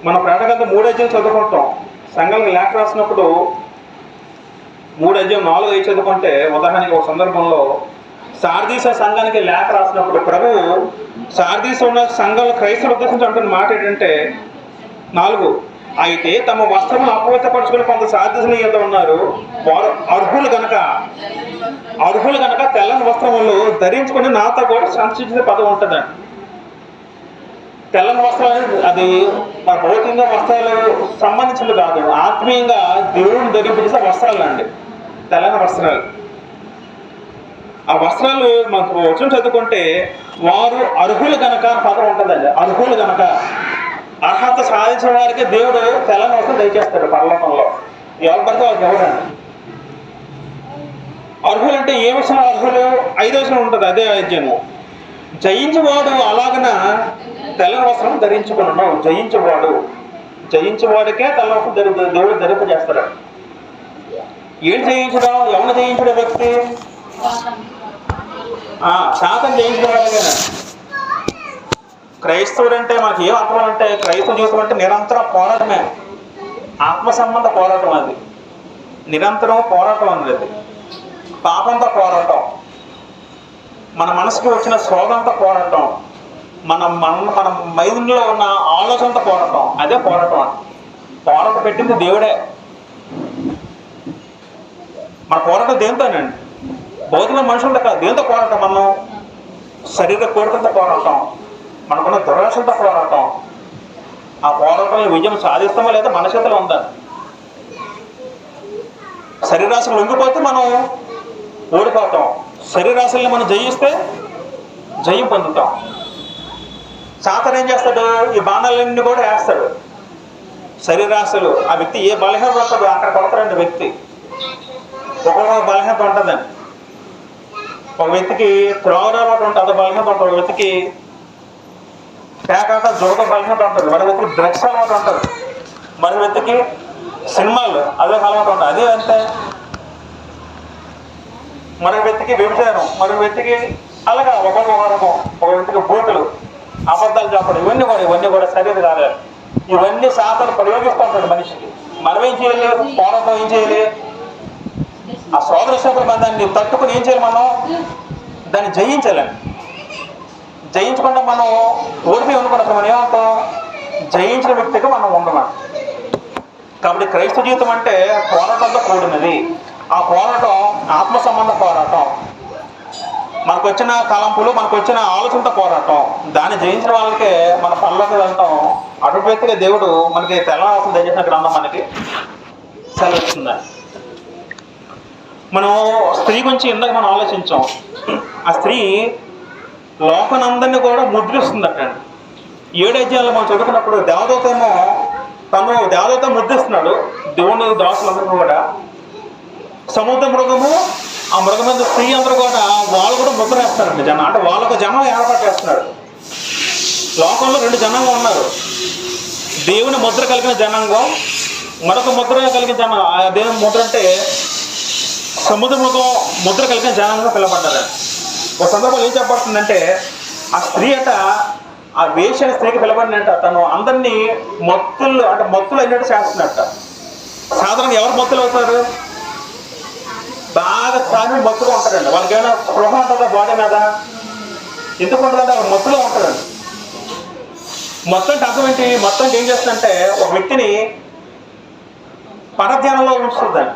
Speaker 1: మన ప్రకటన 3వ అధ్యాయం చదువుకుంటాం. సంఘాలకు లేఖ రాసినప్పుడు 3వ అధ్యాయం 4, 5 చదువుకుంటే, ఉదాహరణకి ఒక సందర్భంలో సార్దీస సంఘానికి లేఖ రాసినప్పుడు ప్రభువు సార్దీస ఉన్న సంఘాల క్రైస్తవుల ఉద్దేశించి అంటున్న మాట ఏంటంటే 4, అయితే తమ వస్త్రములు అపవిత్రపరచుకుని కొంత సాధ్యత ఉన్నారు. వారు అర్హులు గనక తెల్లని వస్త్రములు ధరించుకుని నాతో కూడా సంచరించిన పదం ఉంటుందండి. తెల్లని వస్త్రాలు అది మన భౌతికంగా వస్త్రాలు సంబంధించింది కాదు, ఆత్మీయంగా దేవుడిని ధరింపజేసే వస్త్రాలు అండి తెల్లని వస్త్రాలు. ఆ వస్త్రాలు మనకు వచ్చిన చదువుకుంటే వారు అర్హులు గనక పదం ఉంటుందండి. అర్హులు గనక, అర్హత సాధించిన వారికి దేవుడు తెల్లని వస్త్రం దయచేస్తాడు పరలోకంలో. ఎవరు పడితే వాళ్ళకి ఎవరండి. అర్హులు అంటే ఏ విషయం అర్హులు? 5వ వచనం ఉంటుంది, అదే అధ్యాయము. జయించేవాడు అలాగన తెల్లని వస్త్రం ధరించుకున్నాను. జయించేవాడికే తెల్ల వస్త్రం దేవుడు ధరింపజేస్తాడు. ఏం జయించడం? ఎవరిని జయించడం వ్యక్తి? శాతం జయించడం. క్రైస్తవుడు అంటే మనకి ఏం అర్థం అంటే, క్రైస్తవ జీవితం అంటే నిరంతరం పోరాటమే, ఆత్మ సంబంధ పోరాటం. అది నిరంతరం పోరాటం అనేది. పాపంతో పోరాటం, మన మనసుకి వచ్చిన శోధంతో పోరాటం, మన మైండ్లో ఉన్న ఆలోచనతో పోరాటం. అదే పోరాటం. పోరాటం పెట్టింది దేవుడే. మన పోరాటం దేంతోనండి? భౌతిక మనుషులతో కాదు. దేంతో పోరాటం? మనం శరీర కోరికలతో పోరాటం, మనకున్న దురాశలతో పోరాటం. ఆ పోరాటం విజయం సాధిస్తామో లేదా మన చేతిలో ఉందా? శరీరాశలు లొంగిపోతే మనం ఓడిపోతాం, శరీరాశల్ని మనం జయిస్తే జయం పొందుతాం. సాతాను ఏం చేస్తాడు? ఈ బాణాలన్నీ కూడా వేస్తాడు. శరీరాశలు, ఆ వ్యక్తి ఏ బలహీనత ఉంటుందో అక్కడ కొడతాడండి వ్యక్తి. ఒక్కొక్క బలహీనత ఉంటుందండి. ఒక వ్యక్తికి త్రోగరాలు ఉంటుంది, అదో బలహీనత ఉంటుంది. ఒక వ్యక్తికి పేకాట జోగ బలహీనత ఉంటుంది. మరి వ్యక్తికి డ్రగ్స్ అలవాటు ఉంటుంది. మరి వ్యక్తికి సినిమాలు అదే అలవాటు ఉంటుంది. అదే అంతే. మరో వ్యక్తికి వ్యభిచారం, మరో వ్యక్తికి అలాగా ఒకరకం. ఒక వ్యక్తికి బూతులు, అబద్ధాలు చెప్పడం, ఇవన్నీ కూడా శరీర కాలేదు. ఇవన్నీ శాతాలు ప్రయోగిస్తూ ఉంటాడు మనిషికి. మనం ఏం చేయాలి? పోరాటం ఏం చేయాలి? ఆ సోదర శత్రు బంధాన్ని తట్టుకుని ఏం చేయాలి? మనం దాన్ని జయించాలండి. జయించకుండా మనం ఓడిపోయి ఉండకూడదు. మనం ఏమంటాం? జయించిన వ్యక్తిగా మనం ఉండమని. కాబట్టి క్రైస్తవ జీవితం అంటే పోరాటంతో కూడినది. ఆ పోరాటం ఆత్మ సంబంధ పోరాటం. మనకు వచ్చిన తలంపులు, మనకు వచ్చిన ఆలోచనతో పోరాటం. దాన్ని జయించిన వాళ్ళకే మన పనులకు వెళ్తాం. అటు వ్యక్తిగా దేవుడు మనకి తెల్లని వస్త్రం దయచేసిన గ్రంథం మనకి సెలవిస్తుంది. మనం స్త్రీ గురించి ఇందాక మనం ఆలోచించాం. ఆ స్త్రీ లోకనందరినీ కూడా ముద్రిస్తుందట. 7 అధ్యాయాలు మనం చదువుకున్నప్పుడు దేవదూత ఏమో దేవదూత ముద్రిస్తున్నాడు దేవుని దాసులందరూ కూడా. సముద్ర మృగము, ఆ మృగం మీద స్త్రీ అందరూ కూడా వాళ్ళు కూడా ముద్ర వేస్తారండి జనం. అంటే వాళ్ళొక జనం ఏర్పాటేస్తున్నాడు. లోకంలో 2 జనాంగం ఉన్నారు. దేవుని ముద్ర కలిగిన జనాంగం, మరొక ముద్ర కలిగిన జనం. ఆ దేవుని ముద్ర అంటే సముద్ర మృగం ముద్ర కలిగిన జనాంగం పిలబడ్డారు. ఒక సందర్భంలో ఏం చెప్పబడుతుందంటే, ఆ స్త్రీ అట, ఆ వేశ్య స్త్రీకి పిలబడినట్ట తను అందరినీ మత్తులు అయినట్టు చేస్తున్నట్ట. సాధారణంగా ఎవరు మత్తులు అవుతారు? బాగా తాగి మత్తుగా ఉంటారండి. వాళ్ళకి ఏమైనా స్పృహ ఉంటుందా బాడీ మీద? ఎందుకు ఉంటుందంటే వాళ్ళు మత్తులో ఉంటారండి. మొత్తం అంటే అర్థం ఏంటి? మొత్తం ఏం చేస్తుందంటే ఒక వ్యక్తిని పరధ్యానంలో ఉంచుతుందండి.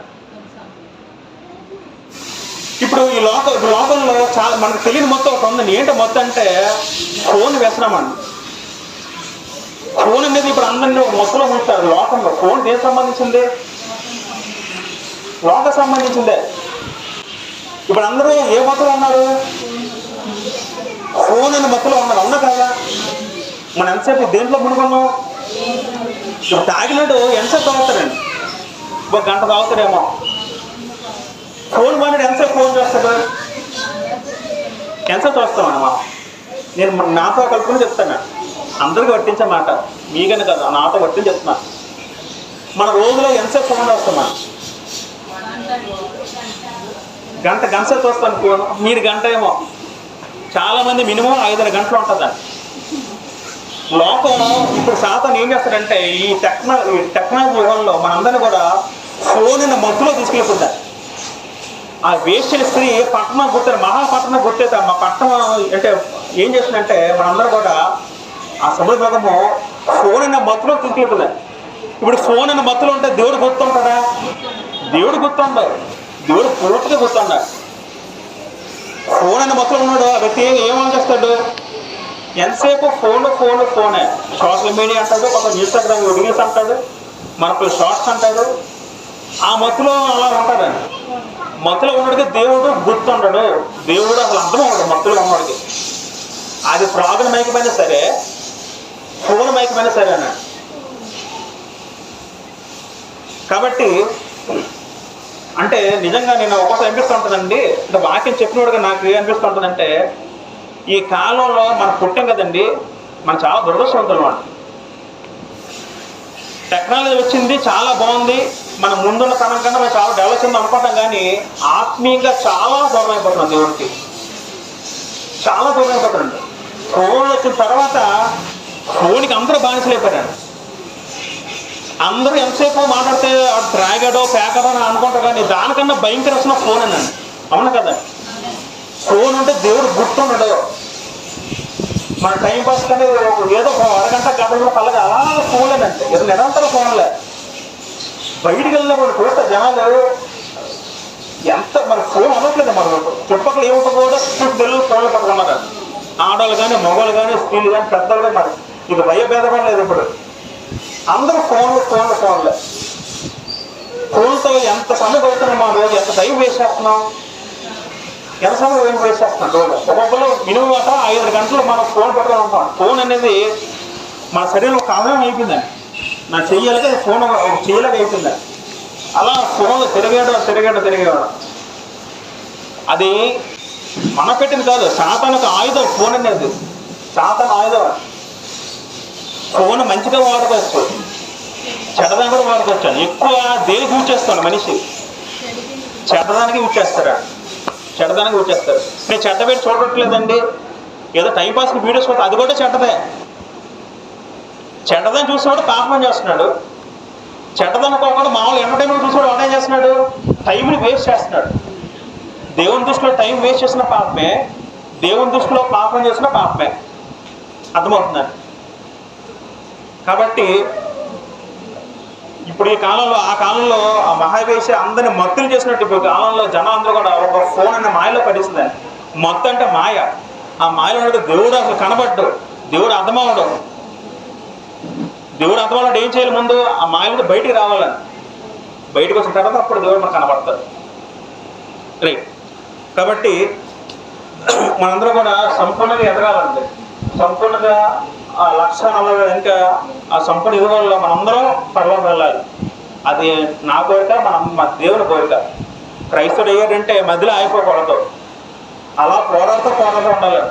Speaker 1: ఇప్పుడు ఈ లోకంలో చాలా మనకు తెలియని మొత్తం ఒకటి ఉందండి. ఏంటో మొత్తం అంటే ఫోన్ వ్యసనమండి. ఫోన్ అనేది ఇప్పుడు అందరినీ ఒక మొత్తంలో ఉంచుతారు లోకంలో. ఫోన్ దేనికి సంబంధించింది? లోక సంబంధించిందే. ఇప్పుడు అందరూ ఏ మొత్తంలో ఉన్నారు? ఫోన్ అనే మొత్తంలో ఉన్నారు. అవునా కదా? మనం ఎంతసేపు దేంట్లో మునుకున్నాం? ఇప్పుడు తాగినట్టు ఎంతసేపు తాగుతారండి? ఒక గంట తాగుతారేమో. ఫోన్ వాడినాడు ఎంతసేపు ఫోన్ చేస్తాడు? ఎంతసేపు చూస్తామండి మనం. నేను నాతో కలుపుకొని చెప్తాను, అందరికీ వర్తించే మాట, మీకని కదా, నాతో వర్తించి చెప్తున్నాను. మన రోజులో ఎంతసేపు ఫోన్ చేస్తామా? గంట సేపు చూస్తాను ఫోన్. మీరు గంట ఏమో. చాలామంది మినిమం 5-6 గంటలు ఉంటుందండి. లోకం ఇప్పుడు సాతాను ఏం చేస్తాడంటే ఈ టెక్నాలజీ యుగంలో మనందరినీ కూడా ఫోన్ మధ్యలో తీసుకెళ్ళిపోతారు. ఆ వేశ్య స్త్రీ పట్టణం గుర్తారు, మహాపట్టణం గుర్తేత మా పట్టణం అంటే ఏం చేస్తుందంటే మనందరూ కూడా ఆ సముద్ర భాగము ఫోన్ మత్తులో తీసుకెళ్తుంది. ఇప్పుడు ఫోన్ అనే మత్తులో ఉంటే దేవుడు గుర్తుంటాడా? దేవుడు గుర్తుండడు. దేవుడు పూర్తిగా గుర్తుండాలి. ఫోన్ అనే మత్తులో ఉన్నాడు ఆ వ్యక్తి ఏమనిపిస్తాడు? ఎంతసేపు ఫోనే. సోషల్ మీడియా అంటాడు, కొంత ఇన్స్టాగ్రామ్ రీల్స్ అంటాడు, మనకు షార్ట్స్ అంటాడు. ఆ మత్తులో అలా ఉంటాడండి. మత్తులో ఉన్నడికి దేవుడు గుర్తుండడు. దేవుడు అసలు అర్థం అవ్వడు మత్తులో ఉన్నడికి. అది ప్రాగ్న మైకమైనా సరే, ఫోన్ మైకమైనా సరే అన్నాడు. కాబట్టి అంటే నిజంగా నేను ఒక్కోసారి అనిపిస్తుంటుందండి, అంటే వాక్యం చెప్పినోడుగా నాకు ఏమనిపిస్తుంటుందంటే, ఈ కాలంలో మనం పుట్టాం కదండి, మనం చాలా దురదృష్టవంతులు అండి. టెక్నాలజీ వచ్చింది, చాలా బాగుంది, మన ముందున్న తనం కన్నా మనం చాలా డెవలప్ అయింది అనుకుంటాం, కానీ ఆత్మీయంగా చాలా దూరం అయిపోతున్నాం దేవుడికి. చాలా దూరం అయిపోతారండి. ఫోన్ వచ్చిన తర్వాత ఫోన్కి అందరూ బానిసలు అయిపోయారండి. అందరూ ఎంతసేపు మాట్లాడితే త్రాగాడో పేకాడో అని అనుకుంటారు, కానీ దానికన్నా భయంకర వస్తున్న ఫోన్ అనండి. అవును కదా? ఫోన్ ఉంటే దేవుడు గుర్తుండడు. మన టైం పాస్ కానీ ఏదో అరగంట గంటలో కళ్ళగా అలా ఫోన్లేనంటే, ఇది నిరంతరం ఫోన్లే. బయటికి వెళ్ళినప్పుడు చూస్తే జనాలు ఎంత మన ఫోన్ అనట్లేదు. మన చుట్టుపక్కల ఏముంటుందో కూడా పిల్లలు ఫోన్లు పట్టుకున్నారు. ఆడవాళ్ళు కానీ, మగవాళ్ళు కానీ, స్త్రీలు కానీ, పెద్దలు కానీ, మరి ఇక భయభేదం లేదు. ఇప్పుడు అందరూ ఫోన్లే. ఫోన్తో ఎంత సమయం పడుతున్నాం మా రోజు, ఎంత టైం వేస్ట్ చేస్తున్నాం, ఎంత సమయం వేస్ట్ చేస్తున్నాం రోజు. ఒక్కొక్కరు మినిమం 5 గంటలు మనం ఫోన్ పట్టుకొని ఉంటాం. ఫోన్ అనేది మన శరీరంలో ఒక అవయవం అయిపోయిందండి. నా చెయ్యాలిగా ఫోన్ చేయలేక అయిపోయిందండి. అలా ఫోన్ తిరిగాడు. అది మన పెట్టింది కాదు, సాతానుకు ఆయుధం ఫోన్ అనేది. సాతాను ఆయుధం. ఫోన్ మంచిగా వాడుకోవచ్చు, చెడ్డదాన్ని కూడా వాడుకోవచ్చు. ఎక్కువ దేనికి యూజ్ చేస్తాడు మనిషి? చెడ్డదానికి యూజ్ చేస్తాడు. నేను చెడ్డ పెట్టి చూడట్లేదండి, ఏదో టైంపాస్కి వీడియోస్ పోతే అది కూడా చెడ్డదే. చెడ్డదాన్ని చూసినవాడు పాపం చేస్తున్నాడు. చెడ్డదాన్ని పోకుండా మామూలు ఎంటర్టైన్మెంట్ చూసినవాడు వాడేం చేస్తున్నాడు? టైంని వేస్ట్ చేస్తున్నాడు. దేవుని దృష్టిలో టైం వేస్ట్ చేసిన పాపమే, దేవుని దృష్టిలో పాపం చేసిన పాపమే. అర్థమవుతుందండి. కాబట్టి ఇప్పుడు ఈ కాలంలో, ఆ కాలంలో ఆ మహావేశ అందరిని మత్తులు చేసినట్టు ఇప్పుడు కాలంలో జనాలందరూ కూడా ఒక ఫోన్ అనే మాయలో పడిస్తుందండి. మత్తు అంటే మాయ. ఆ మాయలో ఉన్నట్టు దేవుడు అసలు కనబడ్డు, దేవుడు అర్థమవడం. దేవుడు అర్థమవడం ఏం చేయాలి? ముందు ఆ మాయలో బయటికి రావాలని. బయటకు వచ్చిన తర్వాత అప్పుడు దేవుడు మనకు కనబడతాడు. రైట్. కాబట్టి మనందరూ కూడా సంపూర్ణంగా ఎదగాలండి. సంపూర్ణంగా ఆ 140 ఇంకా ఆ సంపూర్ణ ఎదుగుదలలో మనందరం పరలోకం వెళ్ళాలి. అది నా కోరిక, మన దేవుని కోరిక. క్రైస్తవుడు అయ్యాడంటే మధ్యలో ఆగిపోకూడదు. అలా పోరాడుతూ ఉండాలి.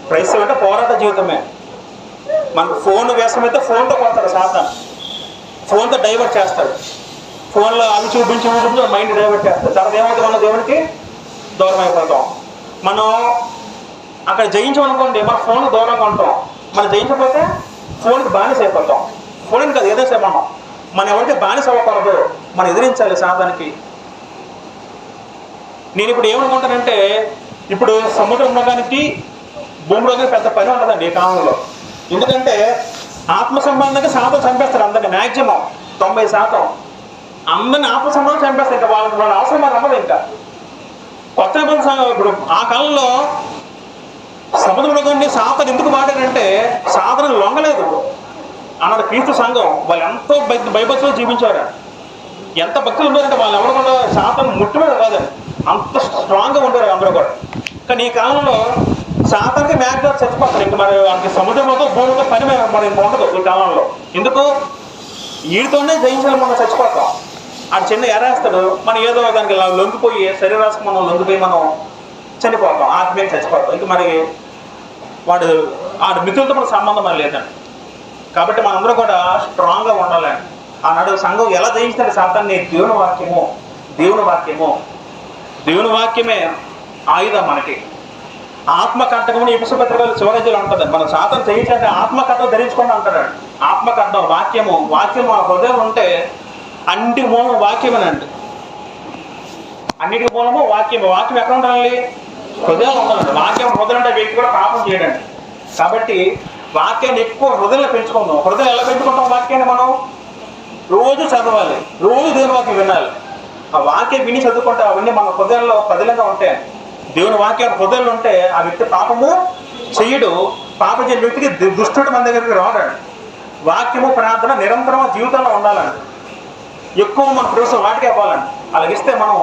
Speaker 1: క్రైస్తవుడు అంటే పోరాట జీవితమే. మనకు ఫోన్ వ్యసనమైతే ఫోన్తో కొడతాడు సాతాను. ఫోన్తో డైవర్ట్ చేస్తాడు. ఫోన్లో అవి చూపించి మైండ్ డైవర్ట్ చేస్తాడు. తర్వాత ఏమవుతుంది? మన దేవునికి దూరం అయిపోతాం. మనం అక్కడ జయించమనుకోండి, మన ఫోన్కి దూరంగా ఉంటాం. మనం జయించకపోతే ఫోన్కి బానిస అయిపోతాం. ఫోన్ కాదు, ఏదైతే మనం ఎవరికి బానిస అవ్వకూడదు, మనం ఎదిరించాలి సాతానికి. నేను ఇప్పుడు ఏమనుకుంటానంటే, ఇప్పుడు సముద్రం రోగానికి భూమి రోగానికి పెద్ద పని ఉండదండి ఈ కాలంలో. ఎందుకంటే ఆత్మ సంబంధంగా సాతం చంపేస్తారు అందరినీ. మ్యాక్సిమం 90% అందరినీ ఆత్మ సంబంధం చంపేస్తారు. ఇంకా వాళ్ళ అవసరం అది అమ్మదు. ఇంకా కొత్త ఇప్పుడు ఆ కాలంలో సముద్ర మృగాన్ని సాతాను ఎందుకు వాడారంటే, సాతాను లొంగలేదు అన్నాడు క్రీస్తు సంఘం. వాళ్ళు ఎంతో భయభక్తులు జీవించారు. ఎంత భక్తులు ఉన్నారంటే వాళ్ళు ఎవరు కూడా సాతాను ముట్టుమేది కాదండి, అంత స్ట్రాంగ్గా ఉంటారు అందరూ కూడా. కానీ ఈ కాలంలో సాతానికి మ్యాక్సిమం చచ్చిపోతారు. ఇంకా మరి వాళ్ళకి సముద్రంలో భూమితో పని మరి ఉండదు ఈ కాలంలో. ఎందుకు? వీడితోనే జయించాలి, మనం చచ్చిపోతాం. ఆ చిన్న ఎరేస్తాడు, మనం ఏదో దానికి లొంగిపోయి శరీరానికి మనం లొంగిపోయి మనం చనిపోతాం, ఆత్మీయంగా చచ్చిపోతాం. ఇంక మరి వాడు మిత్రులతో మనకు సంబంధం అని లేదండి. కాబట్టి మనందరూ కూడా స్ట్రాంగ్గా ఉండాలండి. ఆనాడు సంఘం ఎలా జయించాలి సాతాన్ని? దేవుని వాక్యమే ఆయుధం మనకి. ఆత్మకట్టకమని ఎపిసోపత్రికలు చివరిలో ఉంటుంది. మన సాతాన్ని జయించాలంటే ఆత్మకట్టం ధరించుకోండి అంటాడు. ఆత్మకట్టం వాక్యం మన హృదయం ఉంటే అన్నిటికి మూలం వాక్యమేనండి. అన్నిటికి మూలము వాక్యం ఎక్కడ ఉండాలి? హృదయం ఉండాలండి. వాక్యం హృదయం అంటే వ్యక్తి కూడా పాపం చేయడండి. కాబట్టి వాక్యాన్ని ఎక్కువ హృదయంలో పెంచుకుందాం. హృదయం ఎలా పెంచుకుంటాం? వాక్యాన్ని మనం రోజు చదవాలి, రోజు దేవుని వాక్యం వినాలి. ఆ వాక్యం విని చదువుకుంటే అవన్నీ మన హృదయంలో పదిలంగా ఉంటాయి. దేవుని వాక్యం హృదయంలో ఉంటే ఆ వ్యక్తి పాపము చెయ్యడు. పాపం చేయని వ్యక్తికి దుష్టుడు మన దగ్గరికి రావడండి. వాక్యము ప్రార్థన నిరంతరం జీవితంలో ఉండాలండి. ఎక్కువ మన ప్రవేశం వాటికే అవ్వాలండి. అలాగిస్తే మనం